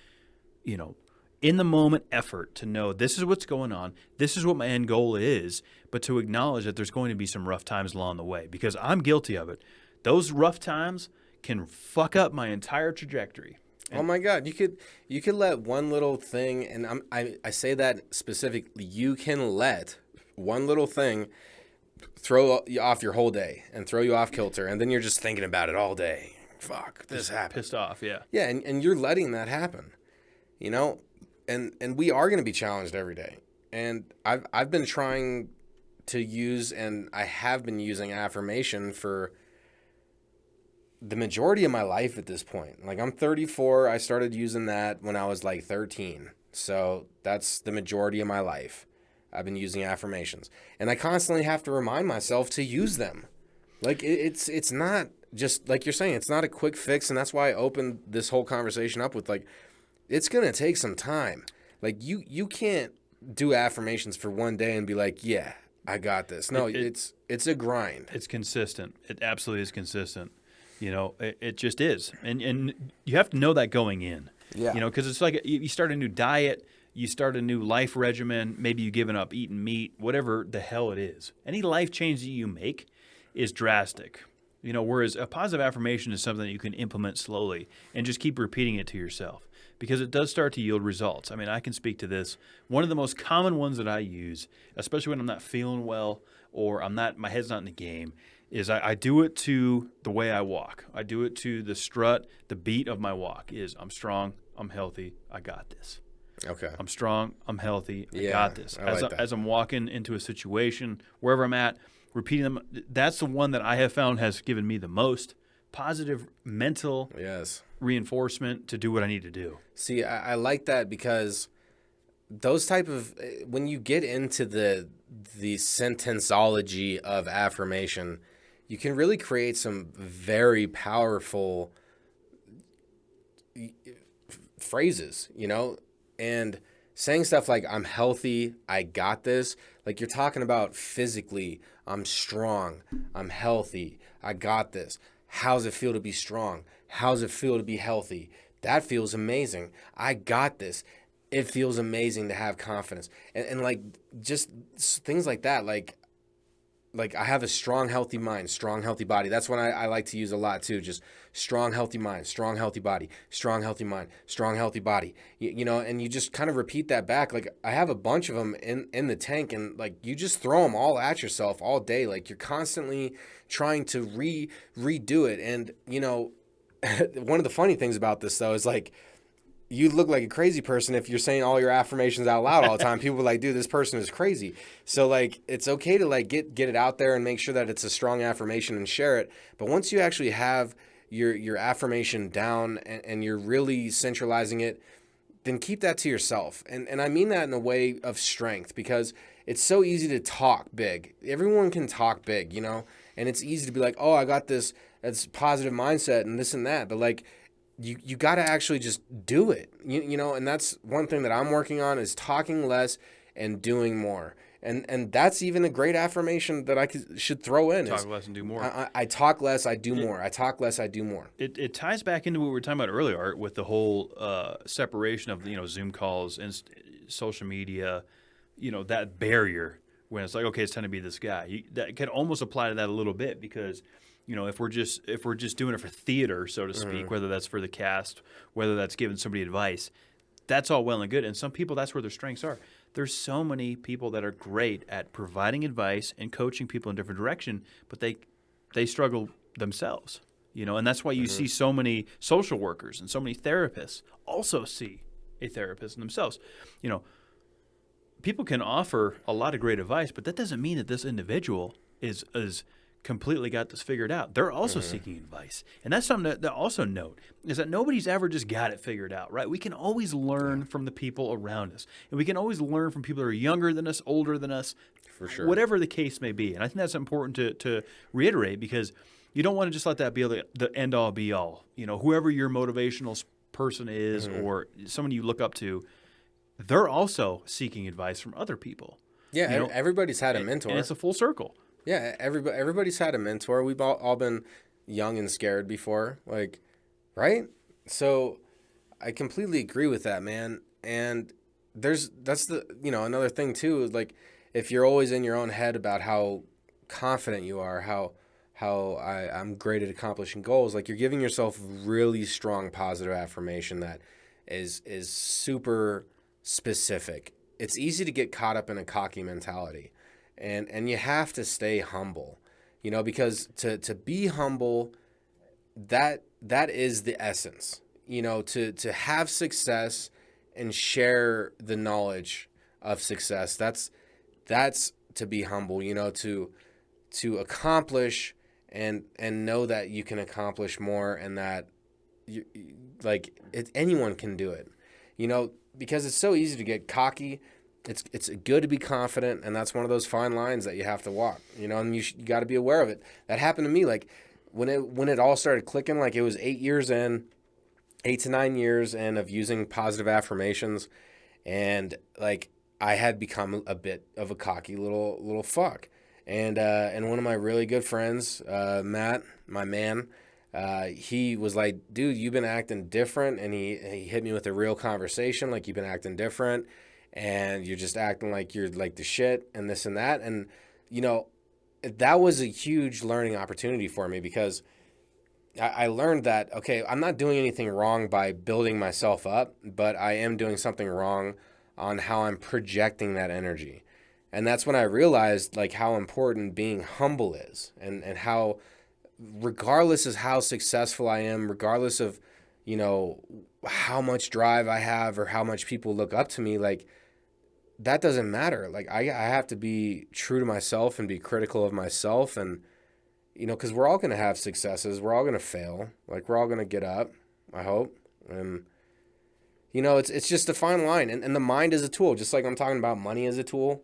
in the moment effort to know this is what's going on. This is what my end goal is, but to acknowledge that there's going to be some rough times along the way because I'm guilty of it. Those rough times can fuck up my entire trajectory. Oh my God, you could let one little thing, and I say that specifically. You can let one little thing throw you off your whole day and throw you off kilter, and then you're just thinking about it all day. Fuck, this happened. Pissed off, yeah. Yeah, and you're letting that happen, and we are going to be challenged every day. And I've been trying to use, and I have been using affirmation for the majority of my life at this point. Like, I'm 34. I started using that when I was like 13. So that's the majority of my life. I've been using affirmations. And I constantly have to remind myself to use them. Like, it's not just, like you're saying, it's not a quick fix. And that's why I opened this whole conversation up with, like, it's going to take some time. Like, you can't do affirmations for one day and be like, yeah, I got this. No, it's a grind. It's consistent. It absolutely is consistent. It just is. And you have to know that going in. Yeah. Because it's like you start a new diet, you start a new life regimen, maybe you've given up eating meat, whatever the hell it is. Any life change that you make is drastic. Whereas a positive affirmation is something that you can implement slowly and just keep repeating it to yourself because it does start to yield results. I mean, I can speak to this. One of the most common ones that I use, especially when I'm not feeling well or my head's not in the game, is I do it to the way I walk. I do it to the strut, the beat of my walk is I'm strong, I'm healthy, I got this. Okay. I'm strong, I'm healthy, I Yeah, got this. I like that. As I'm walking into a situation, wherever I'm at, repeating them, that's the one that I have found has given me the most positive mental reinforcement to do what I need to do. See, I like that because those type of, when you get into the sentenceology of affirmation, you can really create some very powerful phrases, and saying stuff like, I'm healthy, I got this. Like, you're talking about physically, I'm strong, I'm healthy, I got this. How's it feel to be strong? How's it feel to be healthy? That feels amazing. I got this. It feels amazing to have confidence. And like, just things like that, like I have a strong, healthy mind, strong, healthy body. That's what I like to use a lot too. Just strong, healthy mind, strong, healthy body, strong, healthy mind, strong, healthy body. And you just kind of repeat that back. Like, I have a bunch of them in the tank, and like, you just throw them all at yourself all day. Like, you're constantly trying to redo it. And, one of the funny things about this though is, like, you look like a crazy person if you're saying all your affirmations out loud all the time. People are like, dude, this person is crazy. So, like, it's okay to, like, get it out there and make sure that it's a strong affirmation and share it. But once you actually have your affirmation down and you're really centralizing it, then keep that to yourself. And I mean that in a way of strength, because it's so easy to talk big. Everyone can talk big, and it's easy to be like, oh, I got this, that's positive mindset and this and that. But, like, you got to actually just do it, and that's one thing that I'm working on, is talking less and doing more. And that's even a great affirmation that I should throw in. Talk less and do more. I talk less, I do more. I talk less, I do more. It ties back into what we were talking about earlier, Art, with the whole separation of Zoom calls and social media, that barrier when it's like, okay, it's time to be this guy. That can almost apply to that a little bit because, if we're just doing it for theater, so to speak, whether that's for the cast, whether that's giving somebody advice, that's all well and good. And some people, that's where their strengths are. There's so many people that are great at providing advice and coaching people in different direction, but they struggle themselves, and that's why you see so many social workers and so many therapists also see a therapist in themselves. People can offer a lot of great advice, but that doesn't mean that this individual is completely got this figured out. They're also seeking advice. And that's something to also note, is that nobody's ever just got it figured out, right? We can always learn from the people around us. And we can always learn from people that are younger than us, older than us, For sure. whatever the case may be. And I think that's important to reiterate because you don't want to just let that be the end-all, be-all. Whoever your motivational person is or someone you look up to, they're also seeking advice from other people. Yeah, everybody's had a mentor. And it's a full circle. Yeah, everybody's had a mentor. We've all been young and scared before, right? So I completely agree with that, man. And that's another thing too, is if you're always in your own head about how confident you are, how I'm great at accomplishing goals, you're giving yourself really strong positive affirmation that is super specific. It's easy to get caught up in a cocky mentality. And you have to stay humble, because to be humble, that is the essence, to have success and share the knowledge of success. That's to be humble, to accomplish and know that you can accomplish more and that anyone can do it, because it's so easy to get cocky. It's good to be confident, and that's one of those fine lines that you have to walk, and you got to be aware of it. That happened to me, when it all started clicking, it was 8 to 9 years in of using positive affirmations, and I had become a bit of a cocky little fuck, and one of my really good friends, Matt, my man, he was like, dude, you've been acting different, and he hit me with a real conversation, you've been acting different. And you're just acting like you're the shit and this and that. And, that was a huge learning opportunity for me because I learned that, okay, I'm not doing anything wrong by building myself up, but I am doing something wrong on how I'm projecting that energy. And that's when I realized how important being humble is and how regardless of how successful I am, regardless of, how much drive I have or how much people look up to me, that doesn't matter. I have to be true to myself and be critical of myself. And, because we're all going to have successes. We're all going to fail. We're all going to get up, I hope. And, it's just a fine line. And the mind is a tool. Just like I'm talking about money as a tool.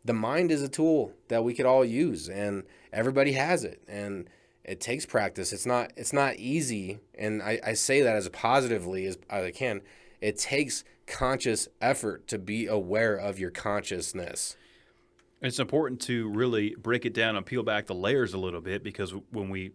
The mind is a tool that we could all use. And everybody has it. And it takes practice. It's not easy. And I say that as positively as I can. It takes conscious effort to be aware of your consciousness. It's important to really break it down and peel back the layers a little bit because when we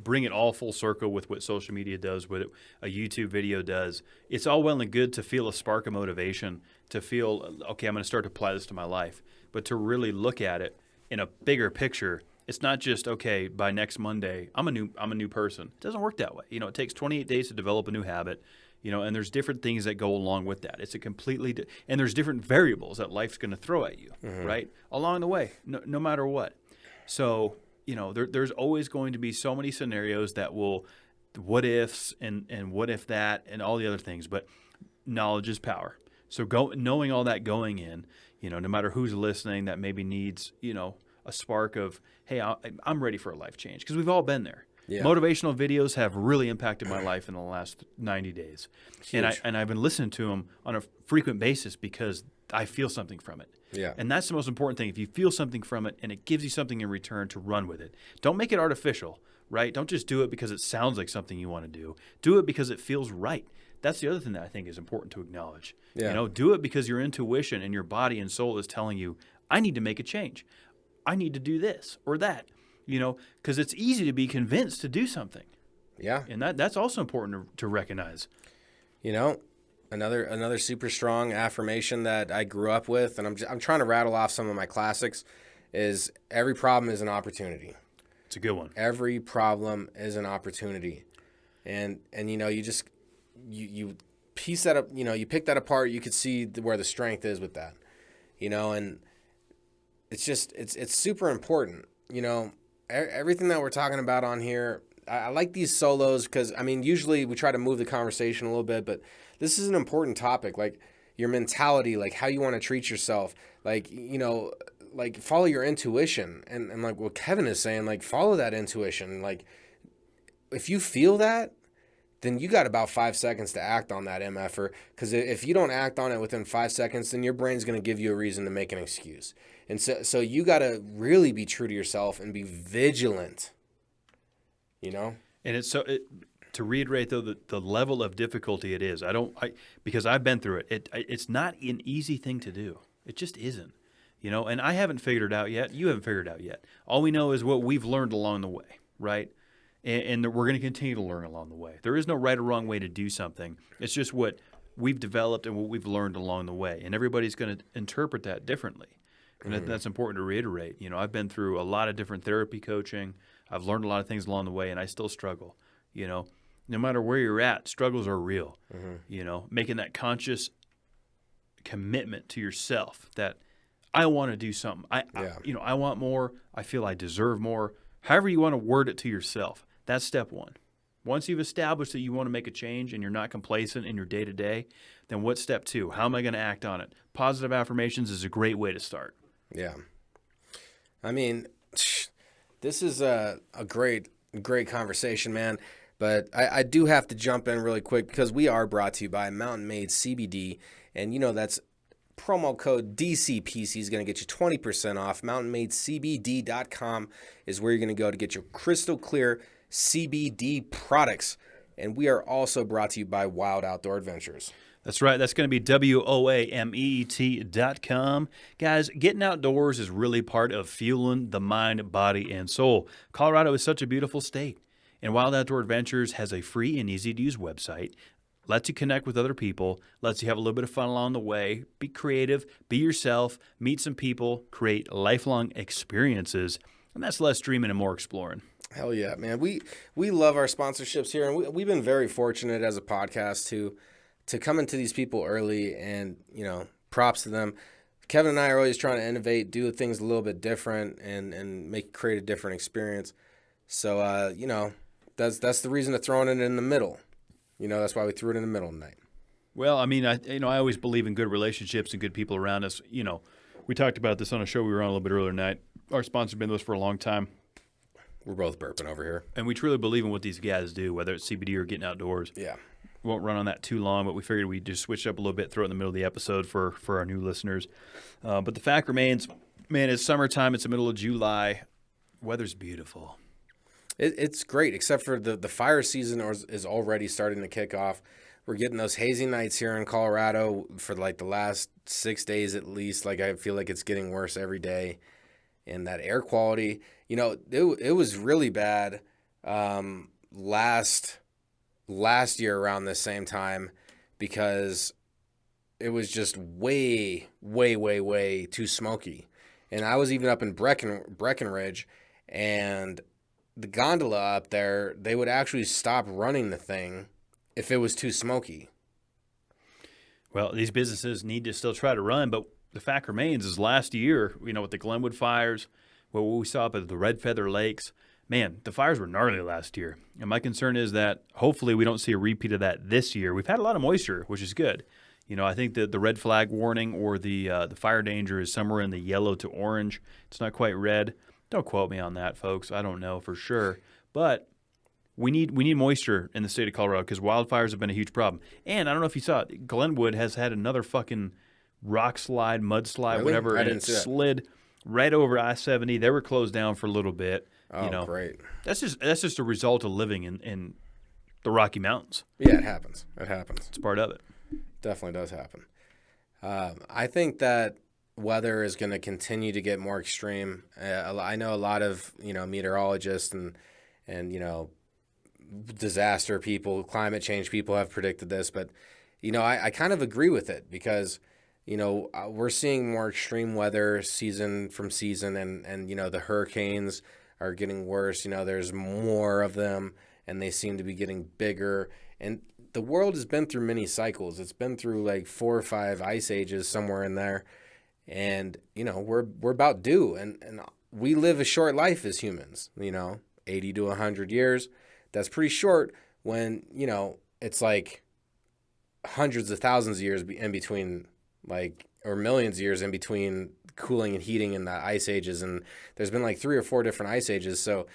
bring it all full circle with what social media does, what a YouTube video does, it's all well and good to feel a spark of motivation, to feel, okay, I'm going to start to apply this to my life. But to really look at it in a bigger picture, it's not just, okay, by next Monday, I'm a new person. It doesn't work that way. It takes 28 days to develop a new habit. And there's different things that go along with that. It's a completely and there's different variables that life's going to throw at you, right, along the way, no matter what. So, there's always going to be so many scenarios that will what ifs and what if that and all the other things. But knowledge is power. So knowing all that going in, no matter who's listening that maybe needs, a spark of, hey, I'm ready for a life change because we've all been there. Yeah. Motivational videos have really impacted my life in the last 90 days. And I've been listening to them on a frequent basis because I feel something from it. Yeah. And that's the most important thing. If you feel something from it and it gives you something in return to run with it, don't make it artificial, right? Don't just do it because it sounds like something you want to do. Do it because it feels right. That's the other thing that I think is important to acknowledge. Yeah. Do it because your intuition and your body and soul is telling you, I need to make a change. I need to do this or that. Because it's easy to be convinced to do something. Yeah. And that's also important to recognize. Another super strong affirmation that I grew up with, and I'm trying to rattle off some of my classics, is every problem is an opportunity. It's a good one. Every problem is an opportunity. And you piece that up, you pick that apart, you could see where the strength is with that. And it's just it's super important. Everything that we're talking about on here, I like these solos because, usually we try to move the conversation a little bit, but this is an important topic, like your mentality, like how you want to treat yourself, like, like follow your intuition. And like what Kevin is saying, like follow that intuition. Like if you feel that, then you got about 5 seconds to act on that MFer, because if you don't act on it within 5 seconds, then your brain's going to give you a reason to make an excuse. And so you got to really be true to yourself and be vigilant, And it's to reiterate though, the level of difficulty it is. Because I've been through it. It's not an easy thing to do. It just isn't, and I haven't figured it out yet. You haven't figured it out yet. All we know is what we've learned along the way, right? And we're going to continue to learn along the way. There is no right or wrong way to do something. It's just what we've developed and what we've learned along the way. And everybody's going to interpret that differently. And that's important to reiterate. I've been through a lot of different therapy coaching. I've learned a lot of things along the way, and I still struggle. No matter where you're at, struggles are real. Making that conscious commitment to yourself that I want to do something. I want more. I feel I deserve more. However you want to word it to yourself. That's step one. Once you've established that you want to make a change and you're not complacent in your day-to-day, then what's step two? How am I going to act on it? Positive affirmations is a great way to start. Yeah. This is a great conversation, man. But I do have to jump in really quick because we are brought to you by Mountain Made CBD. And that's promo code DCPC is going to get you 20% off. MountainMadeCBD.com is where you're going to go to get your crystal clear CBD products. And we are also brought to you by Wild Outdoor Adventures. That's right. That's going to be WOAMET.com. Guys, getting outdoors is really part of fueling the mind, body, and soul. Colorado is such a beautiful state. And Wild Outdoor Adventures has a free and easy-to-use website. Lets you connect with other people, lets you have a little bit of fun along the way, be creative, be yourself, meet some people, create lifelong experiences, and that's less dreaming and more exploring. Hell yeah, man. We love our sponsorships here, and we've been very fortunate as a podcast to come into these people early, and, props to them. Kevin and I are always trying to innovate, do things a little bit different, and create a different experience. So, that's the reason to throwing it in the middle. That's why we threw it in the middle tonight. Well, I always believe in good relationships and good people around us. We talked about this on a show we were on a little bit earlier tonight. Our sponsor's been with us for a long time. We're both burping over here. And we truly believe in what these guys do, whether it's CBD or getting outdoors. Yeah. We won't run on that too long, but we figured we'd just switch up a little bit, throw it in the middle of the episode for our new listeners. But the fact remains, man, it's summertime. It's the middle of July. Weather's beautiful. It's great, except for the fire season is already starting to kick off. We're getting those hazy nights here in Colorado for like the last 6 days at least. Like I feel like it's getting worse every day. And that air quality, it was really bad last year around the same time because it was just way, way, way, way too smoky. And I was even up in Breckenridge, and the gondola up there, they would actually stop running the thing if it was too smoky. Well, these businesses need to still try to run, but the fact remains is last year, with the Glenwood fires, what we saw up at the Red Feather Lakes, man, the fires were gnarly last year. And my concern is that hopefully we don't see a repeat of that this year. We've had a lot of moisture, which is good. I think that the red flag warning or the fire danger is somewhere in the yellow to orange. It's not quite red. Don't quote me on that, folks. I don't know for sure. But we need moisture in the state of Colorado because wildfires have been a huge problem. And I don't know if you saw it, Glenwood has had another fucking rock slide, mudslide, really? whatever, and it slid right over I-70. They were closed down for a little bit. Oh, great. That's just a result of living in the Rocky Mountains. Yeah, it happens. It's part of it. Definitely does happen. I think that weather is going to continue to get more extreme. I know a lot of meteorologists and disaster people, climate change people have predicted this, but I kind of agree with it because, we're seeing more extreme weather season from season, and the hurricanes are getting worse. There's more of them, and they seem to be getting bigger. And the world has been through many cycles. It's been through like 4 or 5 ice ages, somewhere in there. And, we're about due. And we live a short life as humans, 80 to 100 years. That's pretty short when, it's like hundreds of thousands of years in between, or millions of years in between cooling and heating in the ice ages. And there's been like 3 or 4 different ice ages. So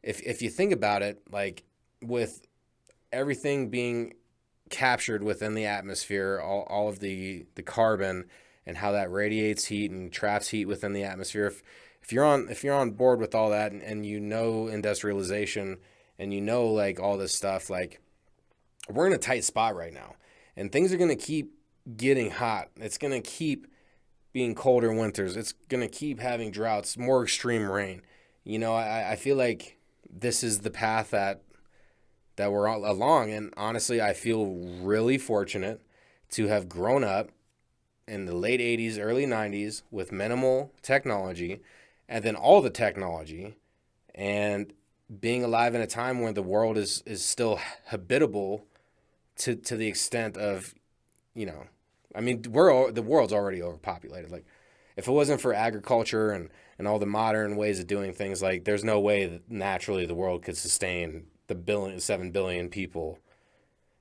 if you think about it, like with everything being captured within the atmosphere, all of the carbon and how that radiates heat and traps heat within the atmosphere. If you're on board with all that, and industrialization, and like all this stuff, like we're in a tight spot right now, and things are going to keep getting hot. It's going to keep being colder winters. It's going to keep having droughts, more extreme rain. I feel like this is the path that we're all along. And honestly, I feel really fortunate to have grown up in the late 80s, early 90s with minimal technology, and then all the technology, and being alive in a time when the world is still habitable to the extent of, the world's already overpopulated. Like, if it wasn't for agriculture and all the modern ways of doing things, like there's no way that naturally the world could sustain the 7 billion people.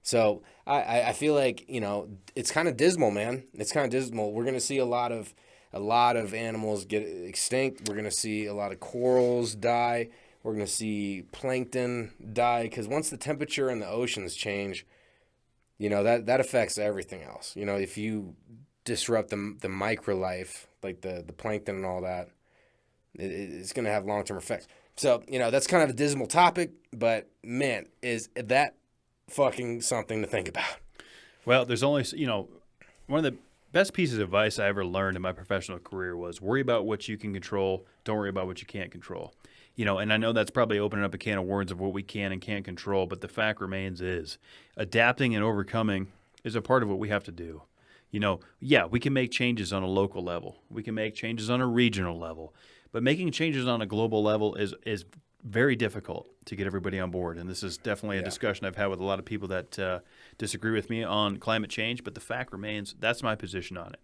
So I feel like, it's kind of dismal, man. It's kind of dismal. We're going to see a lot of animals get extinct. We're going to see a lot of corals die. We're going to see plankton die, because once the temperature in the oceans change, that affects everything else. If you disrupt the microlife, like the plankton and all that, it's going to have long-term effects. So, that's kind of a dismal topic, but man, is that fucking something to think about. Well, there's only, one of the best pieces of advice I ever learned in my professional career was worry about what you can control. Don't worry about what you can't control. And I know that's probably opening up a can of worms of what we can and can't control, but the fact remains is adapting and overcoming is a part of what we have to do. We can make changes on a local level. We can make changes on a regional level. But making changes on a global level is very difficult to get everybody on board. And this is definitely a discussion I've had with a lot of people that disagree with me on climate change. But the fact remains, that's my position on it.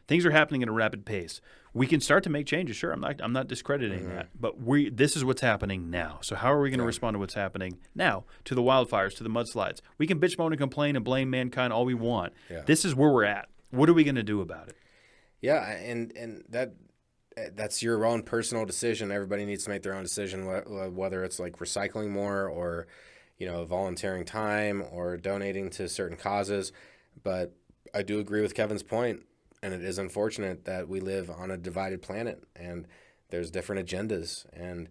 Things are happening at a rapid pace. We can start to make changes. Sure, I'm not discrediting that. But this is what's happening now. So how are we going to respond to what's happening now, to the wildfires, to the mudslides? We can bitch, moan, and complain and blame mankind all we want. Yeah. This is where we're at. What are we going to do about it? Yeah, and that's your own personal decision. Everybody needs to make their own decision, whether it's like recycling more or, volunteering time or donating to certain causes. But I do agree with Kevin's point, and it is unfortunate that we live on a divided planet and there's different agendas, and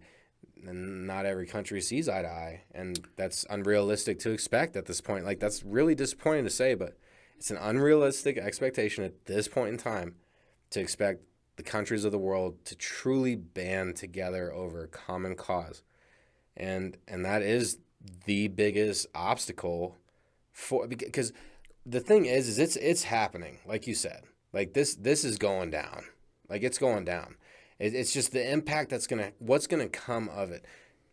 not every country sees eye to eye. And that's unrealistic to expect at this point. Like, that's really disappointing to say, but it's an unrealistic expectation at this point in time to expect the countries of the world to truly band together over a common cause. And that is the biggest obstacle because the thing is it's happening, like you said. Like this is going down. Like, it's going down. It's just the impact what's gonna come of it.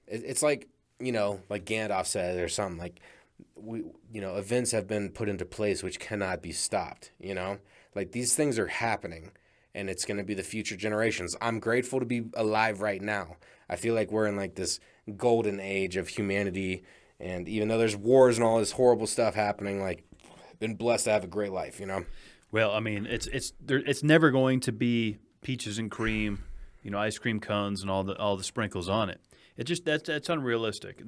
It's like, like Gandalf said or something, like events have been put into place which cannot be stopped, like these things are happening. And it's going to be the future generations. I'm grateful to be alive right now. I feel like we're in like this golden age of humanity. And even though there's wars and all this horrible stuff happening, like, been blessed to have a great life, Well, I mean, it's never going to be peaches and cream, ice cream cones and all the sprinkles on it. It just that's unrealistic.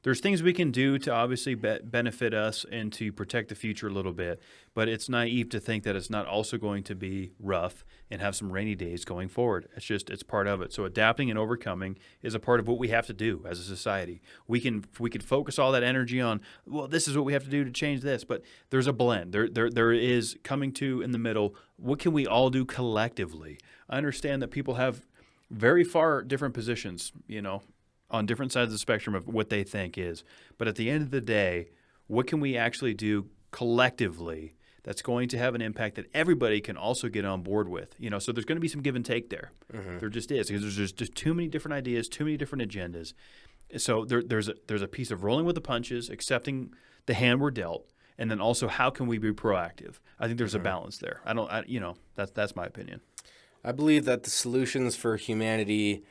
There's things we can do to obviously benefit us and to protect the future a little bit, but it's naive to think that it's not also going to be rough and have some rainy days going forward. It's part of it. So adapting and overcoming is a part of what we have to do as a society. We can focus all that energy on, well, this is what we have to do to change this, but there's a blend. There is coming to in the middle. What can we all do collectively? I understand that people have very far different positions, on different sides of the spectrum of what they think is. But at the end of the day, what can we actually do collectively that's going to have an impact that everybody can also get on board with. So there's going to be some give and take there. There just is, because there's just too many different ideas, too many different agendas. So there's a piece of rolling with the punches, accepting the hand we're dealt, and then also how can we be proactive? I think there's a balance there. That's my opinion. I believe that the solutions for humanity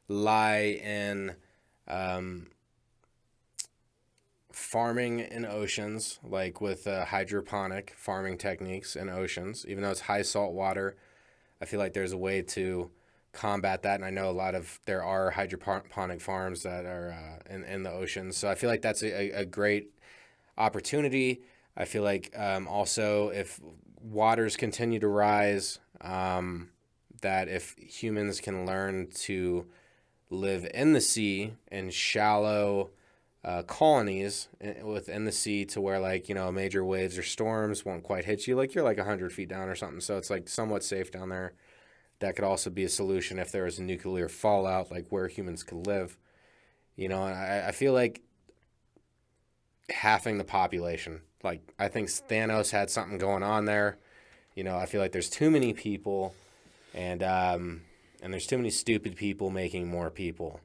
lie in farming in oceans, like with hydroponic farming techniques in oceans. Even though it's high salt water, I feel like there's a way to combat that. And I know there are hydroponic farms that are in the oceans. So I feel like that's a great opportunity. I feel like also if waters continue to rise, that if humans can learn to live in the sea in shallow colonies within the sea to where major waves or storms won't quite hit you, like you're 100 feet down or something. So it's somewhat safe down there. That could also be a solution if there was a nuclear fallout, like where humans could live. And I feel like halving the population. I think Thanos had something going on there. I feel like there's too many people, and there's too many stupid people making more people.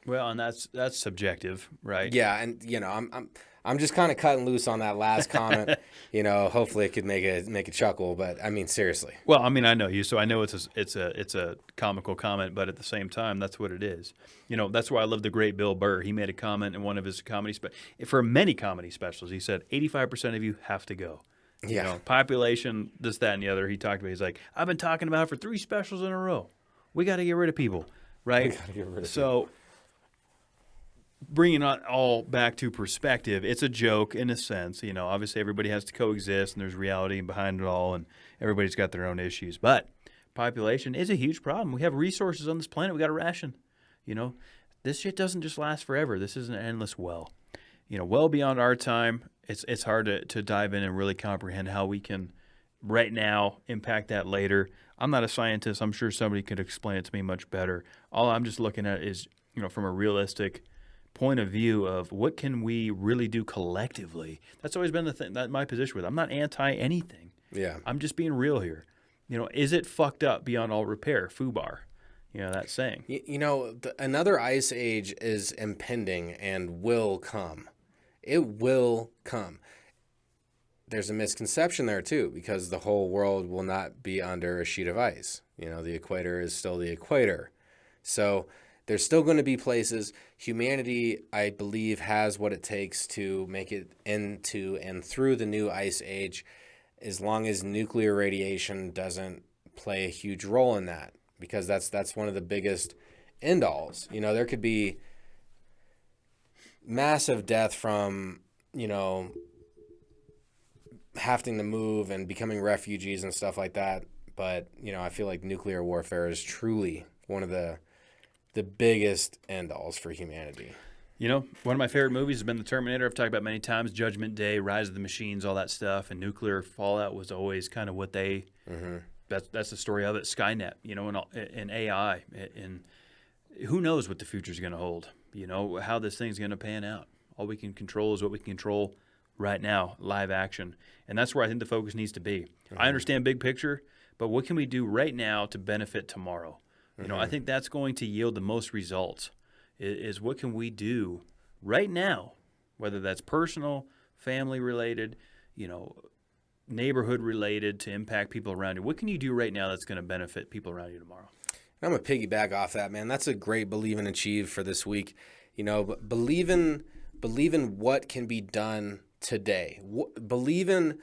Well, and that's subjective, right? Yeah, and I'm just kind of cutting loose on that last comment. Hopefully it could make a chuckle, but I mean seriously. Well, I mean I know you, so I know it's a comical comment, but at the same time that's what it is. That's why I love the great Bill Burr. He made a comment in one of his for many comedy specials. He said 85% of you have to go. Yeah. Population, this, that, and the other. He talked about. He's like, I've been talking about it for 3 specials in a row. We got to get rid of people, right? We got to get rid of people. So, bringing it all back to perspective, it's a joke in a sense. Obviously everybody has to coexist, and there's reality behind it all, and everybody's got their own issues. But population is a huge problem. We have resources on this planet. We got to ration. This shit doesn't just last forever. This is an endless well. Well beyond our time. It's hard to dive in and really comprehend how we can right now impact that later. I'm not a scientist. I'm sure somebody could explain it to me much better. All I'm just looking at is, from a realistic point of view of what can we really do collectively. That's always been the thing, that my position with it. I'm not anti anything. Yeah. I'm just being real here. Is it fucked up beyond all repair? FUBAR. That saying. Another ice age is impending and will come. It will come. There's a misconception there too, because the whole world will not be under a sheet of ice. The equator is still the equator. So there's still going to be places. Humanity, I believe, has what it takes to make it into and through the new ice age, as long as nuclear radiation doesn't play a huge role in that, because that's one of the biggest end-alls. There could be massive death from, having to move and becoming refugees and stuff like that. But, I feel like nuclear warfare is truly one of the biggest end-alls for humanity. One of my favorite movies has been The Terminator. I've talked about many times. Judgment Day, Rise of the Machines, all that stuff. And nuclear fallout was always kind of what they that's the story of it. Skynet, and AI. And who knows what the future is going to hold, how this thing's going to pan out. All we can control is what we can control right now, live action. And that's where I think the focus needs to be. I understand big picture, but what can we do right now to benefit tomorrow? I think that's going to yield the most results, is what can we do right now, whether that's personal, family related, neighborhood related, to impact people around you. What can you do right now that's going to benefit people around you tomorrow? I'm going to piggyback off that, man. That's a great believe and achieve for this week. Believe in what can be done today. Believe in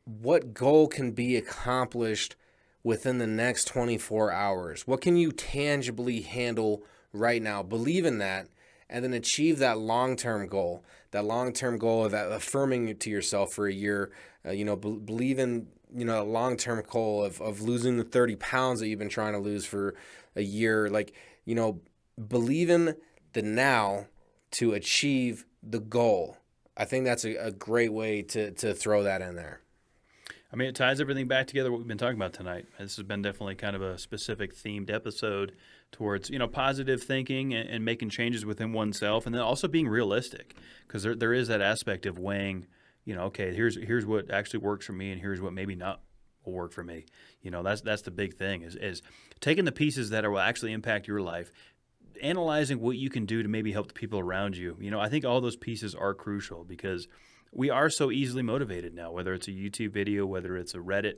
what goal can be accomplished within the next 24 hours. What can you tangibly handle right now? Believe in that, and then achieve that long-term goal. That long-term goal of affirming it to yourself for a year. Believe in a long-term goal of losing the 30 pounds that you've been trying to lose for a year. Believe in the now to achieve the goal. I think that's a great way to throw that in there. I mean, it ties everything back together, what we've been talking about tonight. This has been definitely kind of a specific themed episode towards, positive thinking and making changes within oneself, and then also being realistic, because there is that aspect of weighing, Okay, here's what actually works for me, and here's what maybe not will work for me. That's the big thing is taking the pieces that will actually impact your life, analyzing what you can do to maybe help the people around you. I think all those pieces are crucial because we are so easily motivated now, whether it's a YouTube video, whether it's a Reddit,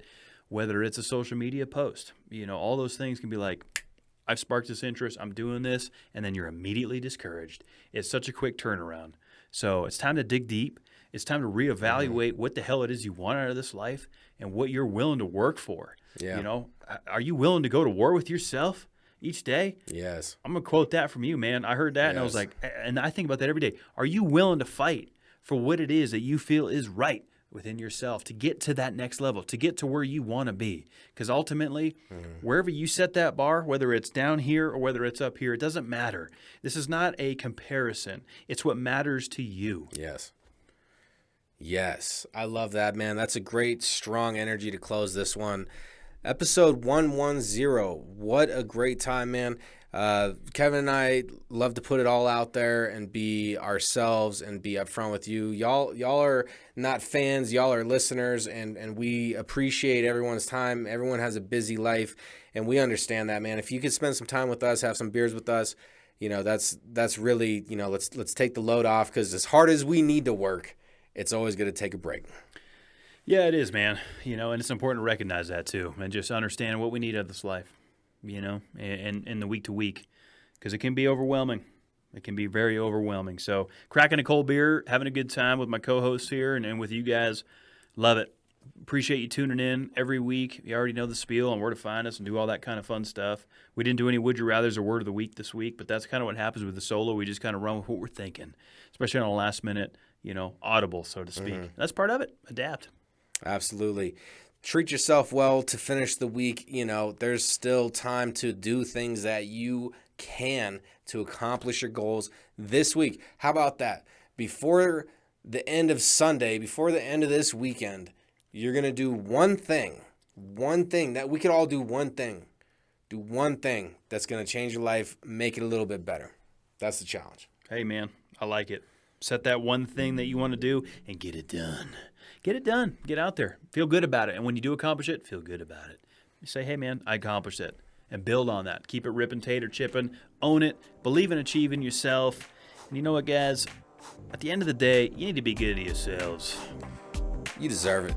whether it's a social media post. All those things can be like, I've sparked this interest, I'm doing this, and then you're immediately discouraged. It's such a quick turnaround. So it's time to dig deep. It's time to reevaluate what the hell it is you want out of this life and what you're willing to work for. Yeah. Are you willing to go to war with yourself each day? Yes. I'm going to quote that from you, man. I heard that and I was like, and I think about that every day. Are you willing to fight for what it is that you feel is right within yourself to get to that next level, to get to where you want to be? Because ultimately, wherever you set that bar, whether it's down here or whether it's up here, it doesn't matter. This is not a comparison. It's what matters to you. Yes. Yes. I love that, man. That's a great, strong energy to close this one. Episode 110. What a great time, man. Kevin and I love to put it all out there and be ourselves and be upfront with you. Y'all are not fans, y'all are listeners, and we appreciate everyone's time. Everyone has a busy life, and we understand that, man. If you could spend some time with us, have some beers with us, that's really, let's take the load off, because as hard as we need to work, it's always going to take a break. Yeah, it is, man. And it's important to recognize that too, and just understand what we need out of this life. And the week to week, because it can be overwhelming. It can be very overwhelming. So cracking a cold beer, having a good time with my co-hosts here and with you guys. Love it. Appreciate you tuning in every week. You already know the spiel on where to find us and do all that kind of fun stuff. We didn't do any Would You Rathers or Word of the Week this week, but that's kind of what happens with the solo. We just kind of run with what we're thinking, especially on a last minute, audible, so to speak. That's part of it. Adapt. Absolutely. Treat yourself well to finish the week. There's still time to do things that you can to accomplish your goals this week. How about that? Before the end of Sunday, before the end of this weekend, you're going to do one thing that we could all do. One thing that's going to change your life, make it a little bit better. That's the challenge. Hey, man, I like it. Set that one thing that you want to do and get it done. Get it done. Get out there. Feel good about it. And when you do accomplish it, feel good about it. You say, hey, man, I accomplished it. And build on that. Keep it ripping, tater chipping. Own it. Believe in achieving yourself. And you know what, guys? At the end of the day, you need to be good to yourselves. You deserve it.